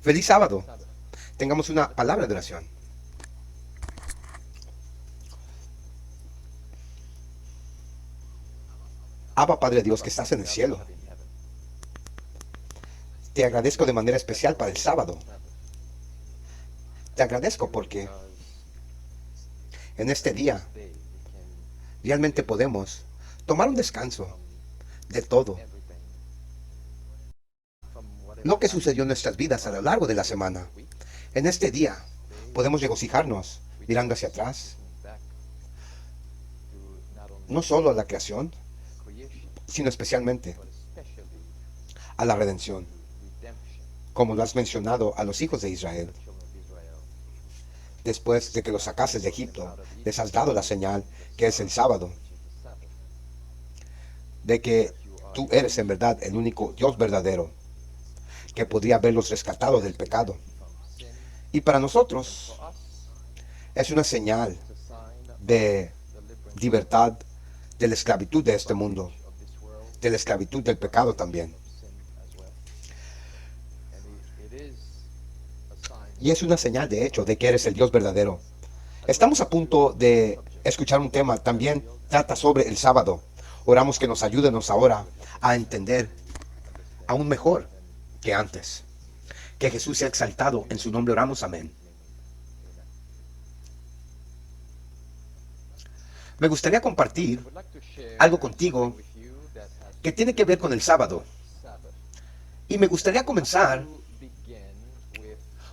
Feliz sábado. Tengamos una palabra de oración. Abba Padre Dios que estás en el cielo, te agradezco de manera especial para el sábado. Te agradezco porque en este día realmente podemos tomar un descanso de todo lo que sucedió en nuestras vidas a lo largo de la semana. En este día podemos regocijarnos mirando hacia atrás, no solo a la creación, sino especialmente a la redención, como lo has mencionado a los hijos de Israel. Después de que los sacases de Egipto, les has dado la señal que es el sábado, de que tú eres en verdad el único Dios verdadero que podría haberlos rescatado del pecado. Y para nosotros es una señal de libertad de la esclavitud de este mundo, de la esclavitud del pecado también. Y es una señal de hecho de que eres el Dios verdadero. Estamos a punto de escuchar un tema, también trata sobre el sábado. Oramos que nos ayúdenos ahora a entender aún mejor que antes. Que Jesús sea exaltado, en su nombre oramos, amén. Me gustaría compartir algo contigo que tiene que ver con el sábado. Y me gustaría comenzar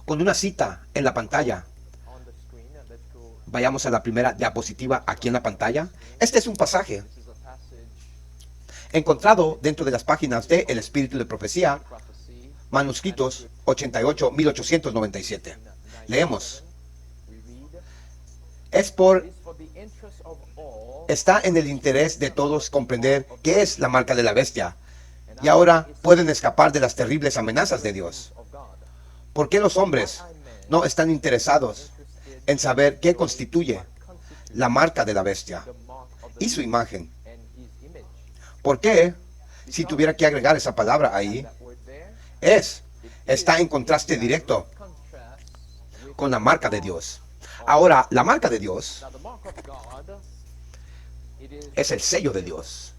con una cita en la pantalla. Vayamos a la primera diapositiva aquí en la pantalla. Este es un pasaje encontrado dentro de las páginas de El Espíritu de Profecía, manuscritos 88-1897. Leemos. Está en el interés de todos comprender qué es la marca de la bestia, y ahora pueden escapar de las terribles amenazas de Dios. ¿Por qué los hombres no están interesados en saber qué constituye la marca de la bestia y su imagen? ¿Por qué, si tuviera que agregar esa palabra ahí, está en contraste directo con la marca de Dios? Ahora, la marca de Dios es el sello de Dios.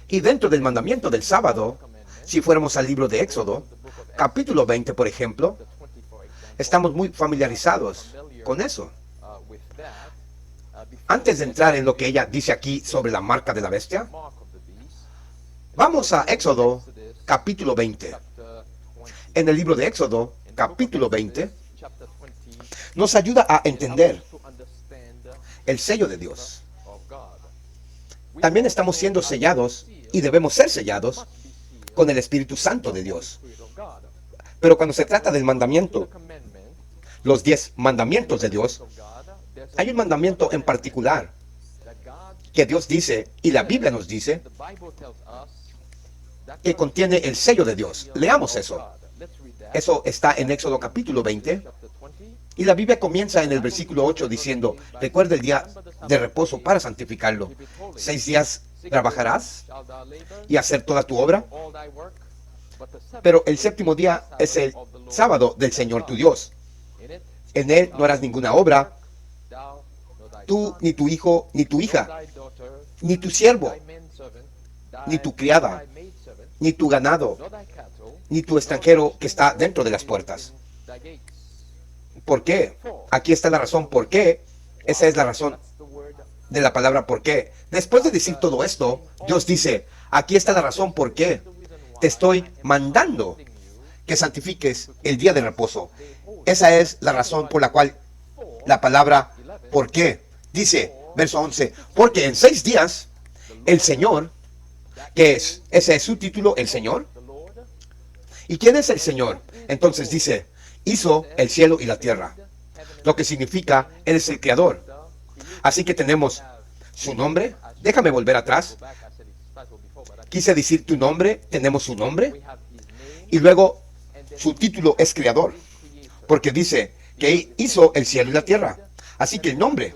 Y dentro del mandamiento del sábado, si fuéramos al libro de Éxodo, capítulo 20, por ejemplo, estamos muy familiarizados con eso. Antes de entrar en lo que ella dice aquí sobre la marca de la bestia, vamos a Éxodo, capítulo 20. En el libro de Éxodo, capítulo 20, nos ayuda a entender el sello de Dios. También estamos siendo sellados y debemos ser sellados con el Espíritu Santo de Dios. Pero cuando se trata del mandamiento, los 10 mandamientos de Dios, hay un mandamiento en particular que Dios dice, y la Biblia nos dice, que contiene el sello de Dios. Leamos eso. Eso está en Éxodo capítulo 20. Y la Biblia comienza en el versículo 8 diciendo, recuerda el día de reposo para santificarlo. 6 días trabajarás y hacer toda tu obra, pero el séptimo día es el sábado del Señor tu Dios. En él no harás ninguna obra, tú, ni tu hijo, ni tu hija, ni tu siervo, ni tu criada, ni tu ganado, ni tu extranjero que está dentro de las puertas. ¿Por qué? Aquí está la razón por qué. Esa es la razón de la palabra por qué. Después de decir todo esto, Dios dice, aquí está la razón por qué te estoy mandando que santifiques el día de reposo. Esa es la razón por la cual la palabra por qué dice, verso 11, porque en 6 días el Señor, ese es su título, el Señor. ¿Y quién es el Señor? Entonces dice, hizo el cielo y la tierra, lo que significa, Él es el Creador. Así que tenemos su nombre. Déjame volver atrás. Quise decir tu nombre, tenemos su nombre. Y luego, su título es Creador, porque dice que hizo el cielo y la tierra. Así que el nombre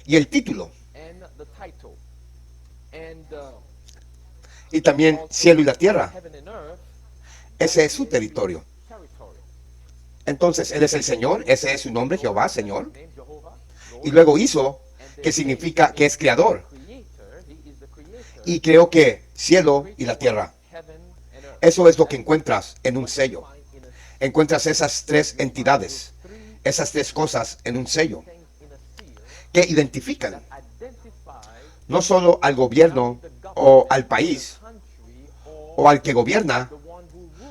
y el título, y también cielo y la tierra, ese es su territorio. Entonces, Él es el Señor, ese es su nombre, Jehová, Señor. Y luego hizo, que significa que es creador. Y creó que cielo y la tierra. Eso es lo que encuentras en un sello. Encuentras esas tres entidades, esas tres cosas en un sello, que identifican no solo al gobierno o al país o al que gobierna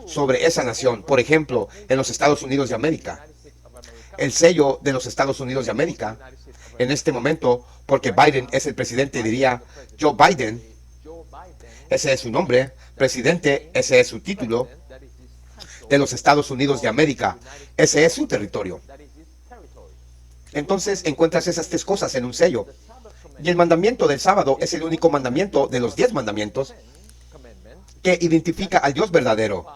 sobre esa nación. Por ejemplo, en los Estados Unidos de América. El sello de los Estados Unidos de América, en este momento, porque Biden es el presidente, diría Joe Biden, ese es su nombre, presidente, ese es su título, de los Estados Unidos de América, ese es su territorio. Entonces encuentras esas tres cosas en un sello. Y el mandamiento del sábado es el único mandamiento de los 10 mandamientos que identifica al Dios verdadero.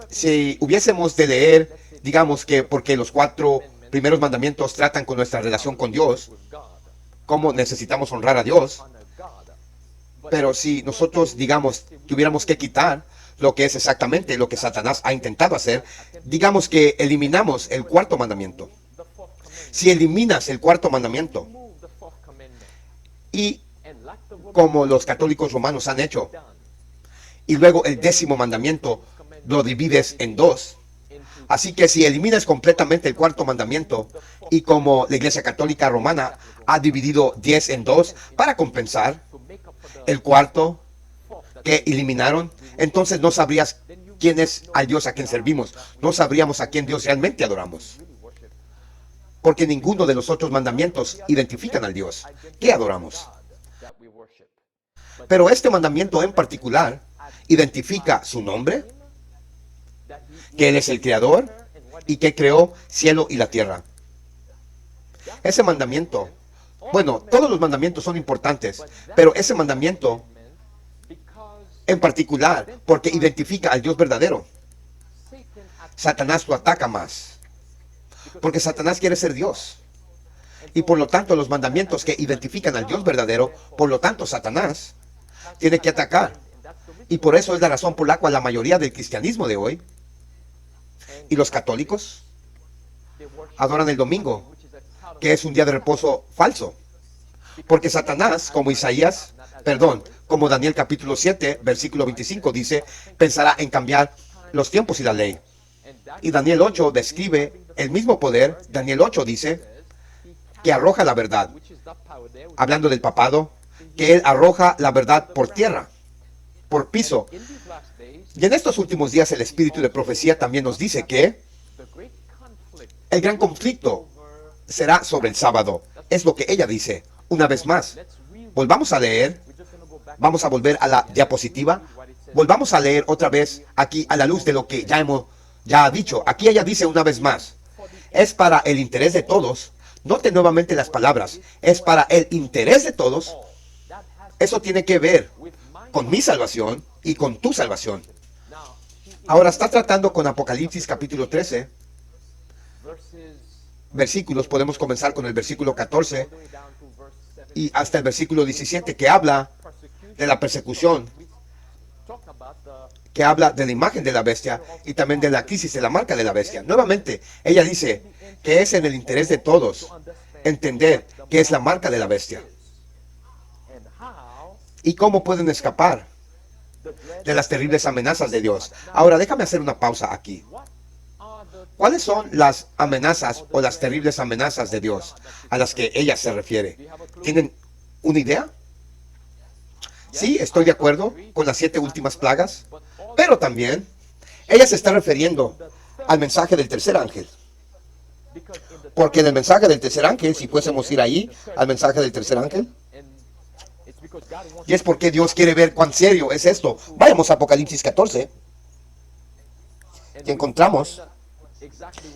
Si hubiésemos de leer, digamos que porque los 4 primeros mandamientos tratan con nuestra relación con Dios, cómo necesitamos honrar a Dios, pero si nosotros, digamos, tuviéramos que quitar lo que es exactamente lo que Satanás ha intentado hacer, digamos que eliminamos el 4º mandamiento. Si eliminas el 4º mandamiento, y como los católicos romanos han hecho, y luego el 10º mandamiento lo divides en 2, así que si eliminas completamente el 4º mandamiento, y como la Iglesia Católica Romana ha dividido 10 en 2 para compensar el 4º que eliminaron, entonces no sabrías quién es al Dios a quien servimos, no sabríamos a quién Dios realmente adoramos, porque ninguno de los otros mandamientos identifican al Dios que adoramos. Pero este mandamiento en particular identifica su nombre, que Él es el creador y que creó cielo y la tierra. Ese mandamiento, bueno, todos los mandamientos son importantes, pero ese mandamiento en particular, porque identifica al Dios verdadero. Satanás lo ataca más, porque Satanás quiere ser Dios. Y por lo tanto, los mandamientos que identifican al Dios verdadero, por lo tanto, Satanás tiene que atacar. Y por eso es la razón por la cual la mayoría del cristianismo de hoy y los católicos adoran el domingo, que es un día de reposo falso. Porque Satanás, como Daniel capítulo 7, versículo 25 dice, pensará en cambiar los tiempos y la ley. Y Daniel 8 describe el mismo poder. Daniel 8 dice que arroja la verdad. Hablando del papado, que él arroja la verdad por tierra, por piso. Y en estos últimos días el espíritu de profecía también nos dice que el gran conflicto será sobre el sábado. Es lo que ella dice. Una vez más, volvamos a leer. Vamos a volver a la diapositiva. Volvamos a leer otra vez aquí a la luz de lo que ya ha dicho. Aquí ella dice una vez más. Es para el interés de todos. Note nuevamente las palabras. Es para el interés de todos. Eso tiene que ver con mi salvación y con tu salvación. Ahora está tratando con Apocalipsis capítulo 13. Versículos, podemos comenzar con el versículo 14 y hasta el versículo 17, que habla de la persecución, que habla de la imagen de la bestia y también de la crisis de la marca de la bestia. Nuevamente, ella dice que es en el interés de todos entender qué es la marca de la bestia y cómo pueden escapar de las terribles amenazas de Dios. Ahora, déjame hacer una pausa aquí. ¿Cuáles son las amenazas o las terribles amenazas de Dios a las que ella se refiere? ¿Tienen una idea? Sí, estoy de acuerdo con las 7 últimas plagas, pero también ella se está refiriendo al mensaje del tercer ángel. Porque en el mensaje del tercer ángel, si fuésemos ir ahí al mensaje del tercer ángel, y es porque Dios quiere ver cuán serio es esto. Vayamos a Apocalipsis 14 y encontramos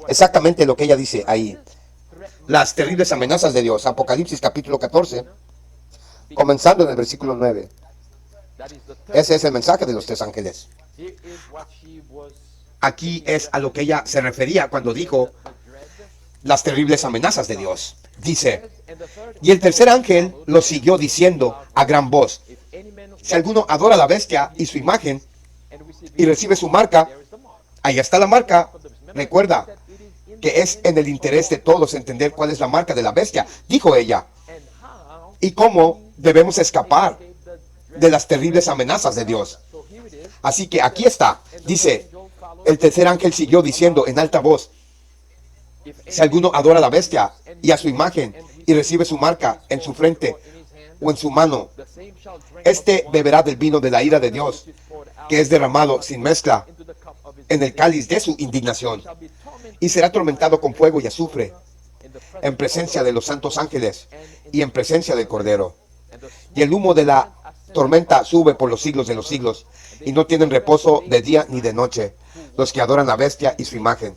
exactamente lo que ella dice ahí. Las terribles amenazas de Dios. Apocalipsis capítulo 14, comenzando en el versículo 9. Ese es el mensaje de los 3 ángeles. Aquí es a lo que ella se refería cuando dijo las terribles amenazas de Dios. Dice, y el tercer ángel lo siguió diciendo a gran voz, si alguno adora a la bestia y su imagen y recibe su marca, ahí está la marca Recuerda que es en el interés de todos entender cuál es la marca de la bestia, dijo ella, y cómo debemos escapar de las terribles amenazas de Dios. Así que aquí está, dice, el tercer ángel siguió diciendo en alta voz, si alguno adora a la bestia y a su imagen y recibe su marca en su frente o en su mano, este beberá del vino de la ira de Dios, que es derramado sin mezcla en el cáliz de su indignación, y será atormentado con fuego y azufre, en presencia de los santos ángeles y en presencia del Cordero. Y el humo de la tormenta sube por los siglos de los siglos, y no tienen reposo de día ni de noche, los que adoran a la bestia y su imagen,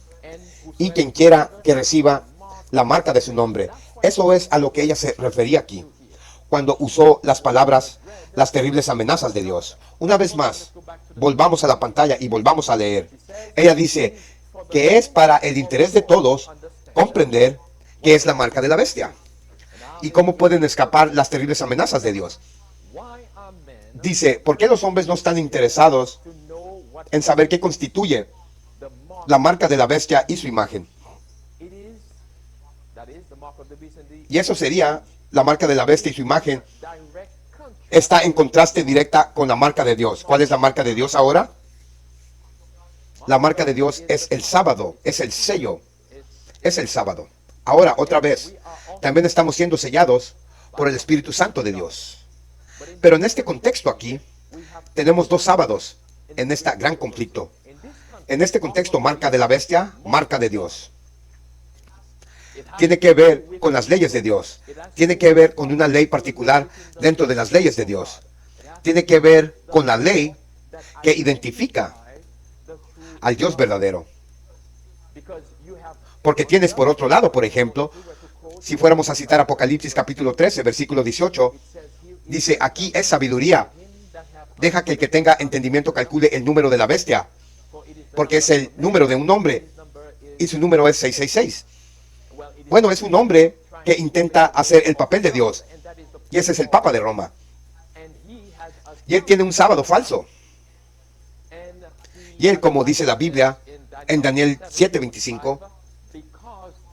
y quien quiera que reciba la marca de su nombre. Eso es a lo que ella se refería aquí, cuando usó las palabras, las terribles amenazas de Dios. Una vez más, volvamos a la pantalla y volvamos a leer. Ella dice que es para el interés de todos comprender qué es la marca de la bestia y cómo pueden escapar las terribles amenazas de Dios. Dice, ¿por qué los hombres no están interesados en saber qué constituye la marca de la bestia y su imagen? Y eso sería la marca de la bestia y su imagen. Está en contraste directa con la marca de Dios. ¿Cuál es la marca de Dios ahora? La marca de Dios es el sábado, es el sello, es el sábado. Ahora, otra vez, también estamos siendo sellados por el Espíritu Santo de Dios. Pero en este contexto aquí, tenemos dos sábados en este gran conflicto. En este contexto, marca de la bestia, marca de Dios. Tiene que ver con las leyes de Dios. Tiene que ver con una ley particular dentro de las leyes de Dios. Tiene que ver con la ley que identifica al Dios verdadero. Porque tienes por otro lado, por ejemplo, si fuéramos a citar Apocalipsis capítulo 13, versículo 18, dice, aquí es sabiduría. Deja que el que tenga entendimiento calcule el número de la bestia, porque es el número de un hombre, y su número es 666. Bueno, es un hombre que intenta hacer el papel de Dios, y ese es el Papa de Roma. Y él tiene un sábado falso. Y él, como dice la Biblia en Daniel 7:25,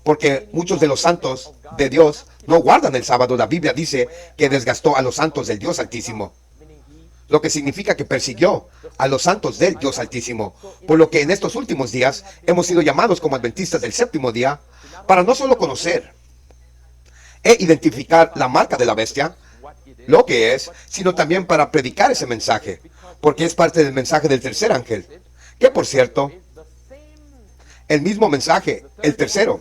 porque muchos de los santos de Dios no guardan el sábado, la Biblia dice que desgastó a los santos del Dios Altísimo, lo que significa que persiguió a los santos del Dios Altísimo, por lo que en estos últimos días hemos sido llamados como adventistas del séptimo día para no solo conocer e identificar la marca de la bestia, lo que es, sino también para predicar ese mensaje, porque es parte del mensaje del tercer ángel, que por cierto, el mismo mensaje, el tercero,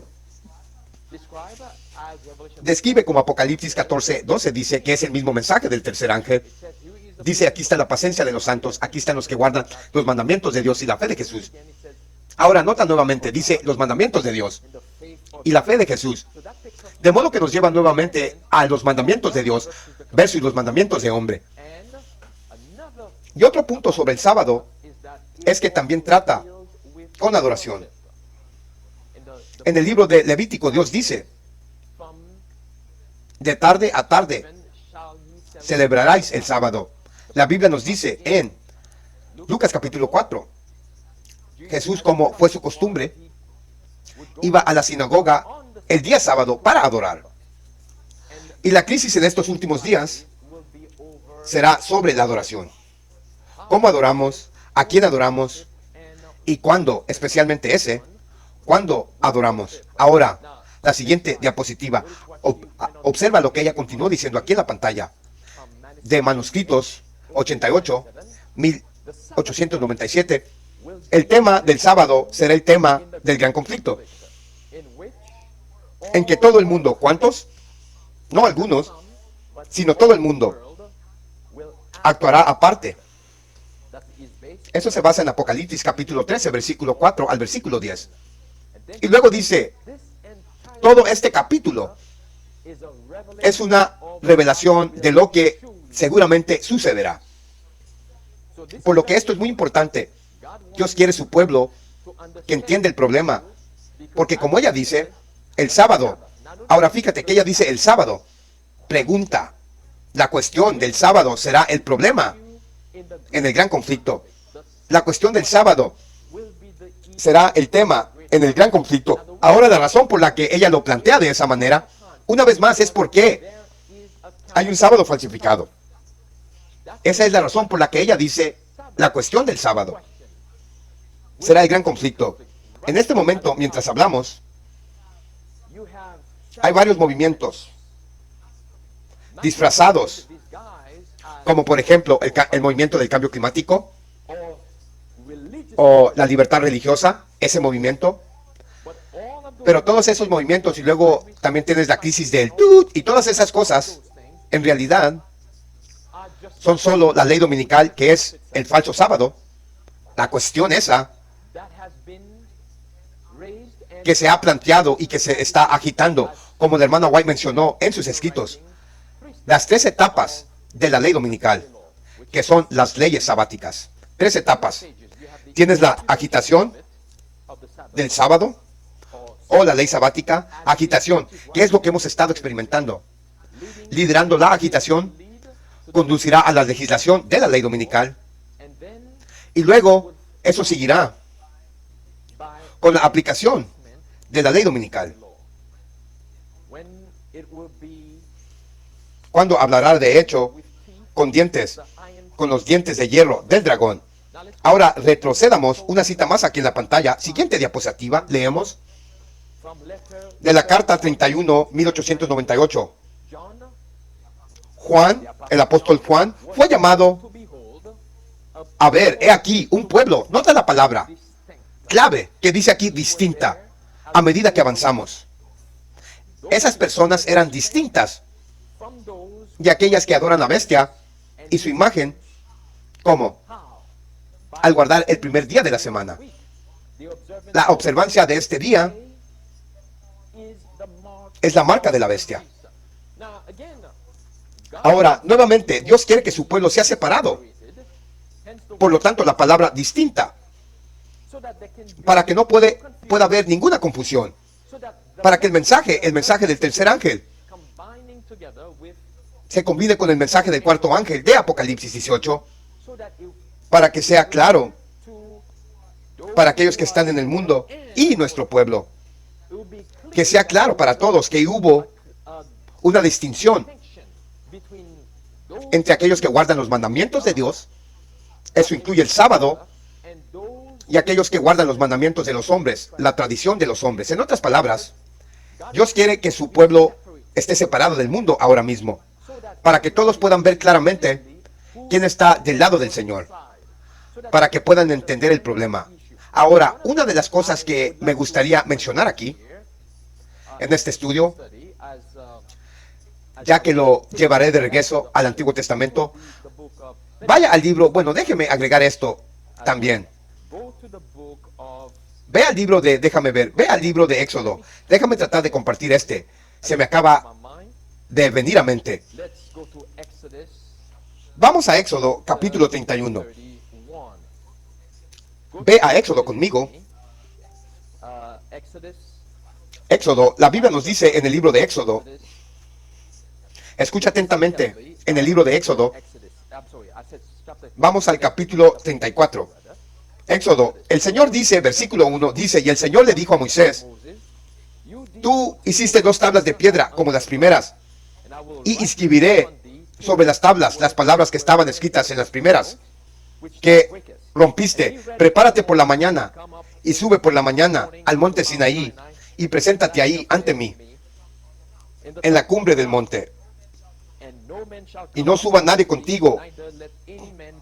describe como Apocalipsis 14:12, dice que es el mismo mensaje del tercer ángel. Dice, aquí está la paciencia de los santos, aquí están los que guardan los mandamientos de Dios y la fe de Jesús. Ahora nota nuevamente, dice los mandamientos de Dios y la fe de Jesús. De modo que nos lleva nuevamente a los mandamientos de Dios versus los mandamientos de hombre. Y otro punto sobre el sábado es que también trata con adoración. En el libro de Levítico, Dios dice, de tarde a tarde celebraréis el sábado. La Biblia nos dice en Lucas capítulo 4, Jesús, como fue su costumbre, iba a la sinagoga el día sábado para adorar. Y la crisis en estos últimos días será sobre la adoración. ¿Cómo adoramos? ¿A quién adoramos? ¿Y cuándo? Especialmente ese. ¿Cuándo adoramos? Ahora, la siguiente diapositiva. Observa lo que ella continuó diciendo aquí en la pantalla. De manuscritos 88, 1897. El tema del sábado será el tema del gran conflicto. En que todo el mundo, ¿cuántos? No algunos, sino todo el mundo actuará aparte. Eso se basa en Apocalipsis capítulo 13, versículo 4 al versículo 10. Y luego dice, todo este capítulo es una revelación de lo que seguramente sucederá. Por lo que esto es muy importante. Dios quiere su pueblo que entienda el problema. Porque como ella dice, el sábado. Ahora fíjate que ella dice el sábado. Pregunta. La cuestión del sábado será el problema en el gran conflicto. La cuestión del sábado será el tema en el gran conflicto. Ahora la razón por la que ella lo plantea de esa manera, una vez más, es porque hay un sábado falsificado. Esa es la razón por la que ella dice la cuestión del sábado. Será el gran conflicto. En este momento, mientras hablamos, hay varios movimientos disfrazados, como por ejemplo el movimiento del cambio climático o la libertad religiosa, ese movimiento. Pero todos esos movimientos, y luego también tienes la crisis del tut y todas esas cosas, en realidad son solo la ley dominical, que es el falso sábado. La cuestión esa que se ha planteado y que se está agitando, como el hermano White mencionó en sus escritos, las 3 etapas de la ley dominical, que son las leyes sabáticas. 3 etapas. Tienes la agitación del sábado, o la ley sabática, agitación, que es lo que hemos estado experimentando. Liderando la agitación, conducirá a la legislación de la ley dominical, y luego eso seguirá con la aplicación de la ley dominical, cuando hablará de hecho con los dientes de hierro del dragón. Ahora retrocedamos una cita más aquí en la pantalla. Siguiente diapositiva, leemos de la carta 31, 1898. Juan, el apóstol Juan, fue llamado a ver, he aquí, un pueblo. Nota la palabra clave que dice aquí distinta a medida que avanzamos. Esas personas eran distintas de aquellas que adoran a la bestia y su imagen. ¿Cómo? Al guardar el primer día de la semana. La observancia de este día es la marca de la bestia. Ahora, nuevamente, Dios quiere que su pueblo sea separado. Por lo tanto, la palabra distinta, para que no pueda haber ninguna confusión, para que el mensaje del tercer ángel se combine con el mensaje del cuarto ángel de Apocalipsis 18, para que sea claro para aquellos que están en el mundo y nuestro pueblo, que sea claro para todos que hubo una distinción entre aquellos que guardan los mandamientos de Dios, eso incluye el sábado, y aquellos que guardan los mandamientos de los hombres, la tradición de los hombres. En otras palabras, Dios quiere que su pueblo esté separado del mundo ahora mismo, para que todos puedan ver claramente quién está del lado del Señor, para que puedan entender el problema. Ahora, una de las cosas que me gustaría mencionar aquí, en este estudio, ya que lo llevaré de regreso al Antiguo Testamento, vaya al libro, bueno, déjeme agregar esto también. Ve al libro ve al libro de Éxodo. Déjame tratar de compartir este. Se me acaba de venir a mente. Vamos a Éxodo, capítulo 31. Ve a Éxodo conmigo. Éxodo, la Biblia nos dice en el libro de Éxodo. Escucha atentamente. En el libro de Éxodo. Vamos al capítulo 34. Éxodo, el Señor dice, versículo 1, dice, y el Señor le dijo a Moisés, tú hiciste 2 tablas de piedra como las primeras, y escribiré sobre las tablas las palabras que estaban escritas en las primeras, que rompiste. Prepárate por la mañana, y sube por la mañana al monte Sinaí, y preséntate ahí ante mí, en la cumbre del monte. Y no suba nadie contigo,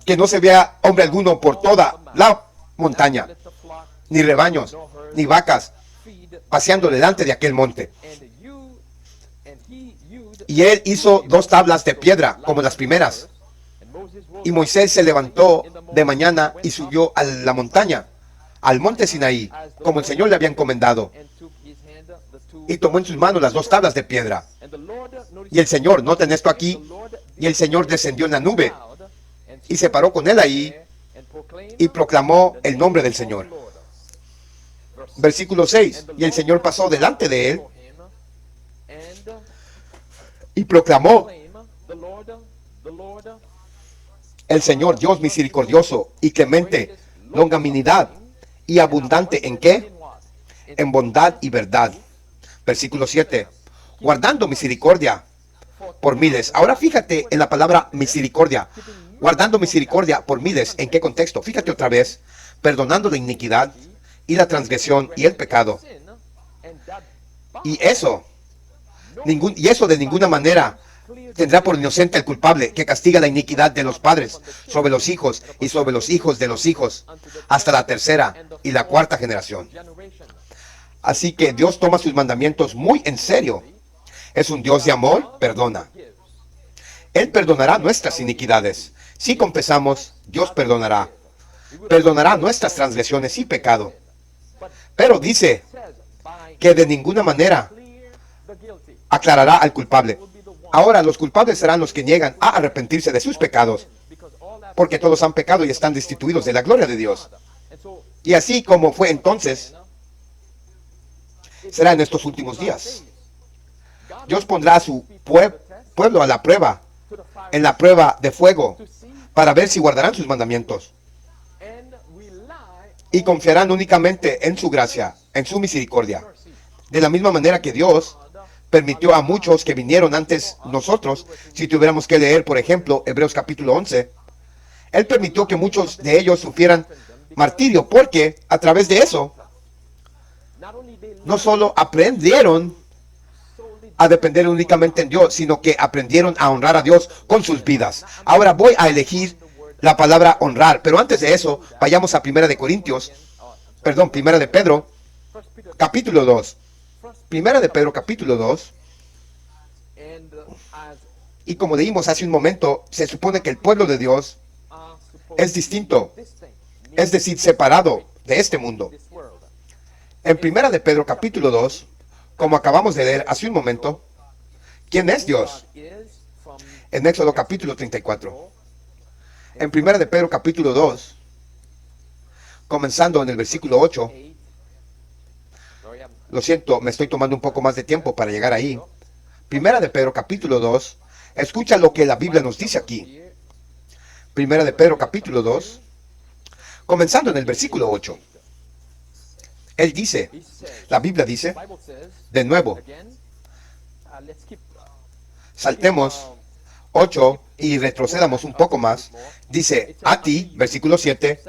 que no se vea hombre alguno por toda la montaña, ni rebaños, ni vacas, paseando delante de aquel monte. Y él hizo 2 tablas de piedra, como las primeras. Y Moisés se levantó de mañana y subió a la montaña, al monte Sinaí, como el Señor le había encomendado. Y tomó en sus manos las 2 tablas de piedra. Y el Señor, noten esto aquí, y el Señor descendió en la nube, y se paró con él ahí, y proclamó el nombre del Señor. Versículo 6, y el Señor pasó delante de él, y proclamó, el Señor Dios misericordioso y clemente, longanimidad, y abundante ¿en qué? en bondad y verdad. Versículo 7. Guardando misericordia por miles. Ahora fíjate en la palabra misericordia. Guardando misericordia por miles. ¿En qué contexto? Fíjate otra vez. Perdonando la iniquidad y la transgresión y el pecado. Y eso de ninguna manera tendrá por inocente al culpable, que castiga la iniquidad de los padres sobre los hijos y sobre los hijos de los hijos, hasta la tercera y la cuarta generación. Así que Dios toma sus mandamientos muy en serio. Es un Dios de amor, perdona. Él perdonará nuestras iniquidades. Si confesamos, Dios perdonará. Perdonará nuestras transgresiones y pecado. Pero dice que de ninguna manera aclarará al culpable. Ahora los culpables serán los que niegan a arrepentirse de sus pecados, porque todos han pecado y están destituidos de la gloria de Dios. Y así como fue entonces, será en estos últimos días. Dios pondrá a su pueblo a la prueba, en la prueba de fuego, para ver si guardarán sus mandamientos. Y confiarán únicamente en su gracia, en su misericordia. De la misma manera que Dios permitió a muchos que vinieron antes nosotros, si tuviéramos que leer, por ejemplo, Hebreos capítulo 11, Él permitió que muchos de ellos sufrieran martirio, porque a través de eso, no solo aprendieron a depender únicamente en Dios, sino que aprendieron a honrar a Dios con sus vidas. Ahora voy a elegir la palabra honrar, pero antes de eso, vayamos a Primera de Pedro, capítulo 2. Primera de Pedro, capítulo 2. Y como leímos hace un momento, se supone que el pueblo de Dios es distinto, es decir, separado de este mundo. En Primera de Pedro, capítulo 2, como acabamos de leer hace un momento, ¿quién es Dios? En Éxodo capítulo 34. En Primera de Pedro, capítulo 2, comenzando en el versículo 8, lo siento, me estoy tomando un poco más de tiempo para llegar ahí. Primera de Pedro, capítulo 2. Escucha lo que la Biblia nos dice aquí. Primera de Pedro, capítulo 2, comenzando en el versículo 8. Él dice, la Biblia dice, de nuevo, saltemos 8 y retrocedamos un poco más. Dice, a ti, versículo 7,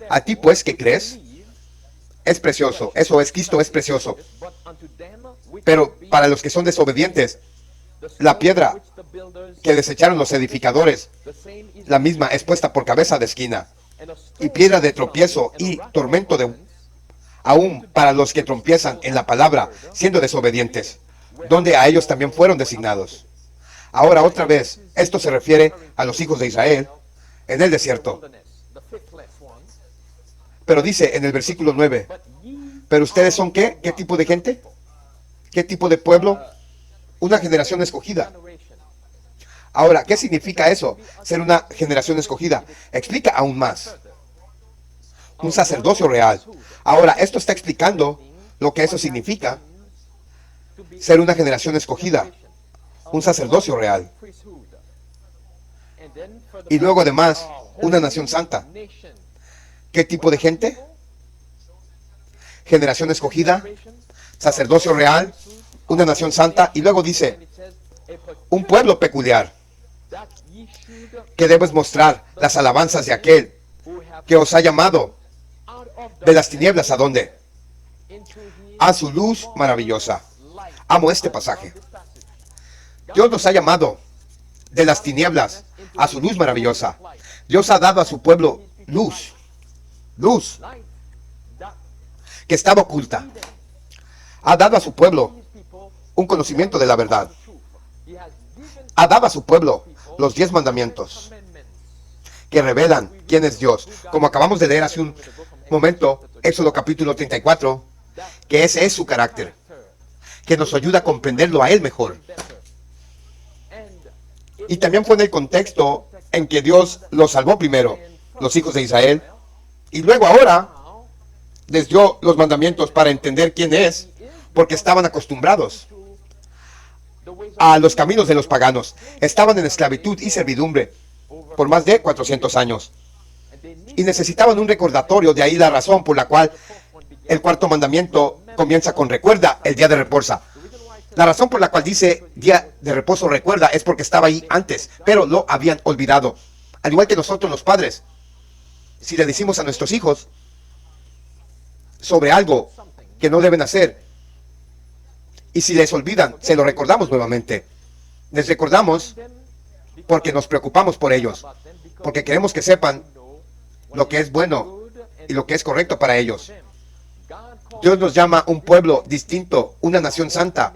a ti pues que crees, es precioso. Eso es, Cristo es precioso. Pero para los que son desobedientes, la piedra que desecharon los edificadores, la misma es puesta por cabeza de esquina, y piedra de tropiezo y tormento aún para los que tropiezan en la palabra, siendo desobedientes, donde a ellos también fueron designados. Ahora otra vez, esto se refiere a los hijos de Israel en el desierto. Pero dice en el versículo 9, ¿pero ustedes son qué? ¿Qué tipo de gente? ¿Qué tipo de pueblo? Una generación escogida. Ahora, ¿qué significa eso? Ser una generación escogida. Explica aún más. Un sacerdocio real. Ahora, esto está explicando lo que eso significa. Ser una generación escogida. Un sacerdocio real. Y luego además, una nación santa. ¿Qué tipo de gente? Generación escogida, sacerdocio real, una nación santa, y luego dice, un pueblo peculiar, que debes mostrar las alabanzas de aquel que os ha llamado de las tinieblas, ¿a dónde? A su luz maravillosa. Amo este pasaje. Dios nos ha llamado de las tinieblas a su luz maravillosa. Dios ha dado a su pueblo luz, que estaba oculta. Ha dado a su pueblo un conocimiento de la verdad. Ha dado a su pueblo los 10 mandamientos que revelan quién es Dios. Como acabamos de leer hace un momento, Éxodo capítulo 34, que ese es su carácter, que nos ayuda a comprenderlo a Él mejor. Y también fue en el contexto en que Dios los salvó primero, los hijos de Israel, y luego ahora les dio los mandamientos para entender quién es, porque estaban acostumbrados a los caminos de los paganos. Estaban en esclavitud y servidumbre por más de 400 años. Y necesitaban un recordatorio, de ahí la razón por la cual el cuarto mandamiento comienza con recuerda el día de reposo. La razón por la cual dice día de reposo recuerda es porque estaba ahí antes, pero lo habían olvidado. Al igual que nosotros los padres, si le decimos a nuestros hijos sobre algo que no deben hacer, y si les olvidan, se lo recordamos nuevamente. Les recordamos porque nos preocupamos por ellos, porque queremos que sepan lo que es bueno y lo que es correcto para ellos. Dios nos llama un pueblo distinto, una nación santa.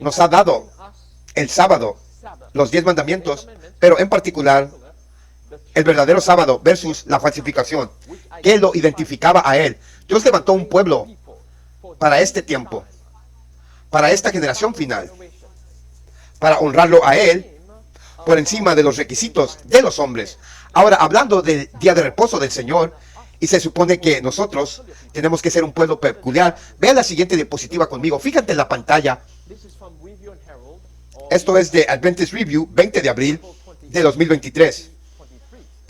Nos ha dado el sábado, los 10 mandamientos, pero en particular el verdadero sábado versus la falsificación, que lo identificaba a él. Dios levantó un pueblo para este tiempo, para esta generación final, para honrarlo a él por encima de los requisitos de los hombres. Ahora, hablando del día de reposo del Señor, y se supone que nosotros tenemos que ser un pueblo peculiar. Vean la siguiente diapositiva conmigo. Fíjate en la pantalla. Esto es de Adventist Review, 20 de abril de 2023.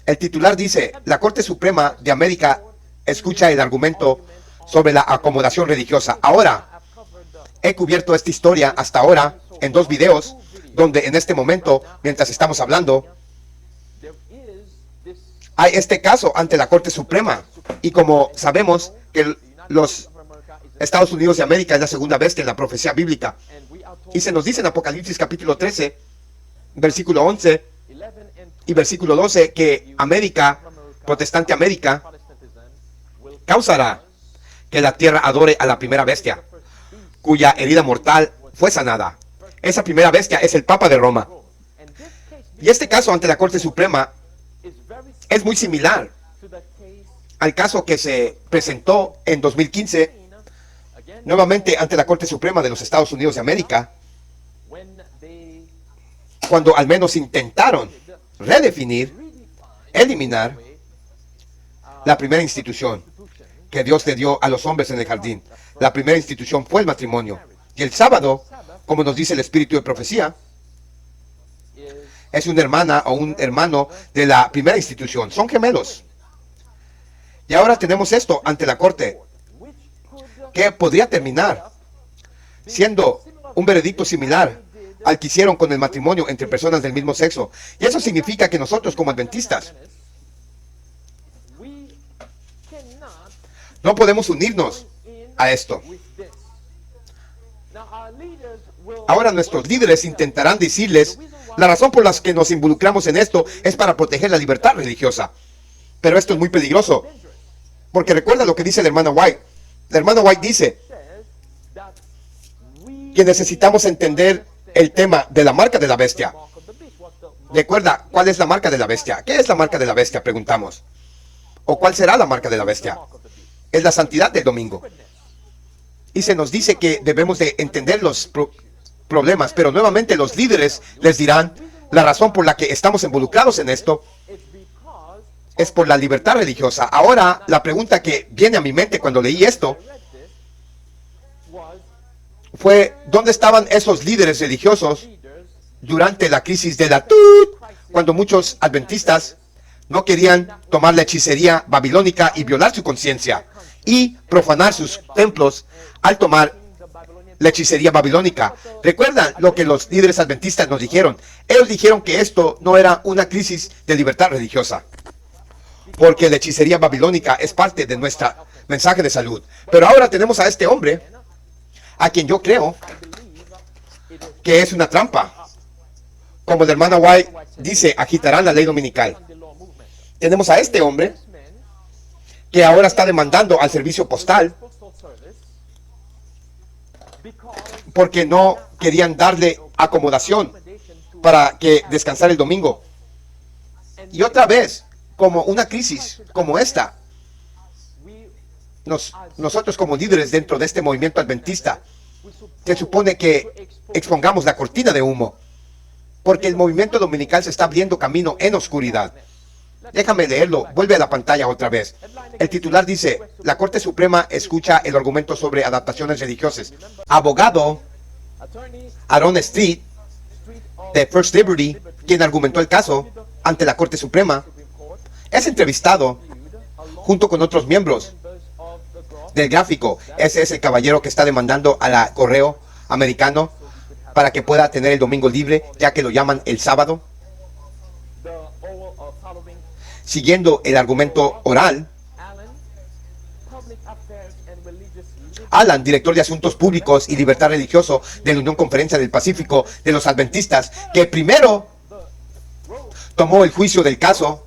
El titular dice, la Corte Suprema de América escucha el argumento sobre la acomodación religiosa. Ahora, he cubierto esta historia hasta ahora en 2 videos, donde en este momento, mientras estamos hablando, hay este caso ante la Corte Suprema. Y como sabemos que los Estados Unidos de América es la segunda bestia en la profecía bíblica. Y se nos dice en Apocalipsis capítulo 13, versículo 11 y versículo 12, que América, protestante América, causará que la tierra adore a la primera bestia, cuya herida mortal fue sanada. Esa primera bestia es el Papa de Roma. Y este caso ante la Corte Suprema es muy similar al caso que se presentó en 2015, nuevamente ante la Corte Suprema de los Estados Unidos de América, cuando al menos intentaron redefinir, eliminar la primera institución que Dios le dio a los hombres en el jardín. La primera institución fue el matrimonio. Y el sábado, como nos dice el Espíritu de Profecía, es una hermana o un hermano de la primera institución. Son gemelos. Y ahora tenemos esto ante la corte, que podría terminar siendo un veredicto similar al que hicieron con el matrimonio entre personas del mismo sexo. Y eso significa que nosotros como adventistas no podemos unirnos a esto. Ahora nuestros líderes intentarán decirles, la razón por la que nos involucramos en esto es para proteger la libertad religiosa. Pero esto es muy peligroso, porque recuerda lo que dice la hermana White. La hermana White dice que necesitamos entender el tema de la marca de la bestia. Recuerda, ¿cuál es la marca de la bestia? ¿Qué es la marca de la bestia? Preguntamos. ¿O cuál será la marca de la bestia? Es la santidad del domingo. Y se nos dice que debemos de entender los problemas, pero nuevamente los líderes les dirán, la razón por la que estamos involucrados en esto es por la libertad religiosa. Ahora, la pregunta que viene a mi mente cuando leí esto fue, ¿dónde estaban esos líderes religiosos durante la crisis de la Tut? Cuando muchos adventistas no querían tomar la hechicería babilónica y violar su conciencia y profanar sus templos al tomar la hechicería babilónica. ¿Recuerdan lo que los líderes adventistas nos dijeron? Ellos dijeron que esto no era una crisis de libertad religiosa, porque la hechicería babilónica es parte de nuestro mensaje de salud. Pero ahora tenemos a este hombre, a quien yo creo que es una trampa. Como la hermana White dice, agitarán la ley dominical. Tenemos a este hombre que ahora está demandando al servicio postal porque no querían darle acomodación para que descansara el domingo. Y otra vez, como una crisis como esta, nosotros como líderes dentro de este movimiento adventista, se supone que expongamos la cortina de humo, porque el movimiento dominical se está abriendo camino en oscuridad. Déjame leerlo, vuelve a la pantalla otra vez. El titular dice, la Corte Suprema escucha el argumento sobre adaptaciones religiosas. Abogado Aaron Street, de First Liberty, quien argumentó el caso ante la Corte Suprema, es entrevistado junto con otros miembros del gráfico, ese es el caballero que está demandando a la correo americano para que pueda tener el domingo libre, ya que lo llaman el sábado. Siguiendo el argumento oral, Alan, director de Asuntos Públicos y Libertad Religioso de la Unión Conferencia del Pacífico de los Adventistas, que primero tomó el juicio del caso,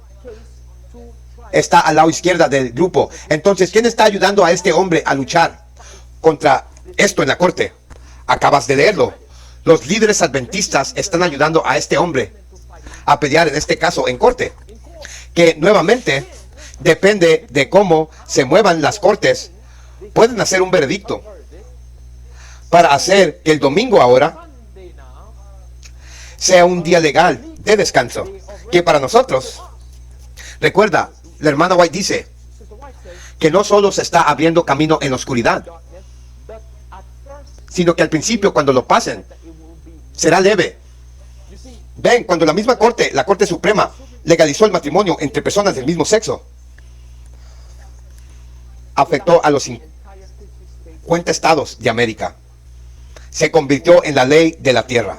está al lado izquierda del grupo. Entonces, ¿quién está ayudando a este hombre a luchar contra esto en la corte? Acabas de leerlo. Los líderes adventistas están ayudando a este hombre a pelear en este caso en corte, que nuevamente depende de cómo se muevan las cortes. Pueden hacer un veredicto para hacer que el domingo ahora sea un día legal de descanso, que para nosotros, recuerda, la hermana White dice que no solo se está abriendo camino en la oscuridad, sino que al principio, cuando lo pasen, será leve. Ven, cuando la misma corte, la Corte Suprema, legalizó el matrimonio entre personas del mismo sexo, afectó a los 50 estados de América. Se convirtió en la ley de la tierra.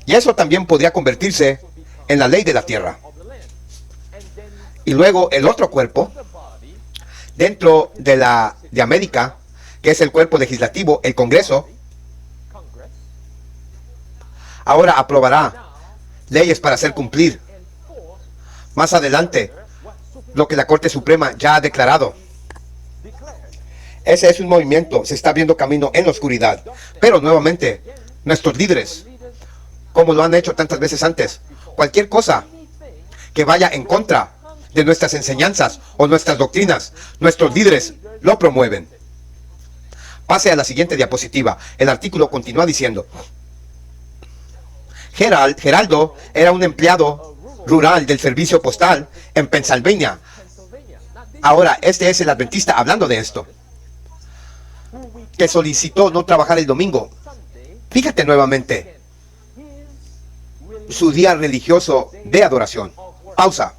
Y eso también podría convertirse en la ley de la tierra. Y luego el otro cuerpo, dentro de América, que es el cuerpo legislativo, el Congreso, ahora aprobará leyes para hacer cumplir más adelante lo que la Corte Suprema ya ha declarado. Ese es un movimiento, se está abriendo camino en la oscuridad. Pero nuevamente, nuestros líderes, como lo han hecho tantas veces antes, cualquier cosa que vaya en contra de nuestras enseñanzas o nuestras doctrinas, nuestros líderes lo promueven. Pase a la siguiente diapositiva. El artículo continúa diciendo: Geraldo era un empleado rural del servicio postal en Pennsylvania. Ahora, este es el adventista hablando de esto, que solicitó no trabajar el domingo. Fíjate nuevamente, su día religioso de adoración. Pausa.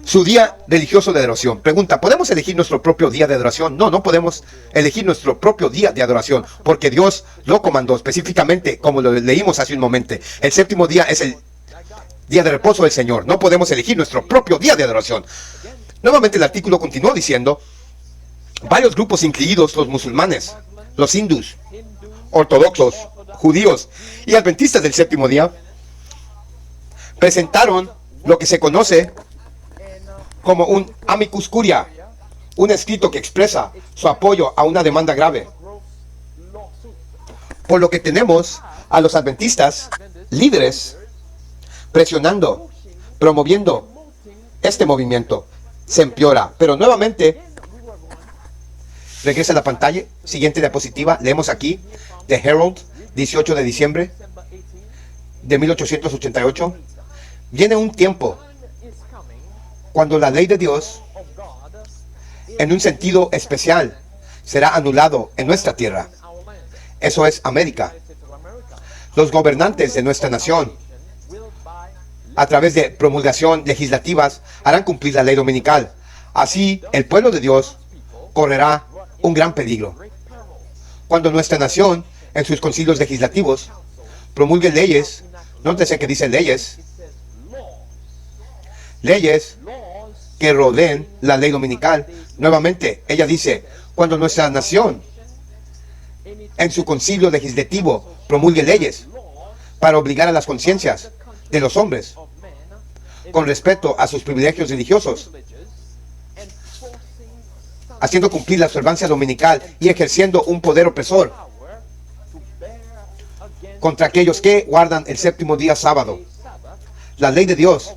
Su día religioso de adoración. Pregunta, ¿podemos elegir nuestro propio día de adoración? No, no podemos elegir nuestro propio día de adoración, porque Dios lo comandó específicamente, como lo leímos hace un momento. El séptimo día es el día de reposo del Señor. No podemos elegir nuestro propio día de adoración. Nuevamente el artículo continuó diciendo: varios grupos, incluidos los musulmanes, los hindús, ortodoxos, judíos y adventistas del séptimo día, presentaron lo que se conoce como un amicus curiae, un escrito que expresa su apoyo a una demanda grave. Por lo que tenemos a los adventistas, líderes, presionando, promoviendo este movimiento. Se empeora, pero nuevamente, regresa a la pantalla, siguiente diapositiva, leemos aquí, The Herald, 18 de diciembre de 1888, viene un tiempo cuando la ley de Dios, en un sentido especial, será anulado en nuestra tierra. Eso es América. Los gobernantes de nuestra nación, a través de promulgación legislativas, harán cumplir la ley dominical. Así, el pueblo de Dios correrá un gran peligro. Cuando nuestra nación, en sus concilios legislativos, promulgue leyes, nótese que dice leyes que rodeen la ley dominical. Nuevamente, ella dice, cuando nuestra nación, en su concilio legislativo, promulgue leyes para obligar a las conciencias de los hombres con respecto a sus privilegios religiosos, haciendo cumplir la observancia dominical y ejerciendo un poder opresor contra aquellos que guardan el séptimo día sábado. La ley de Dios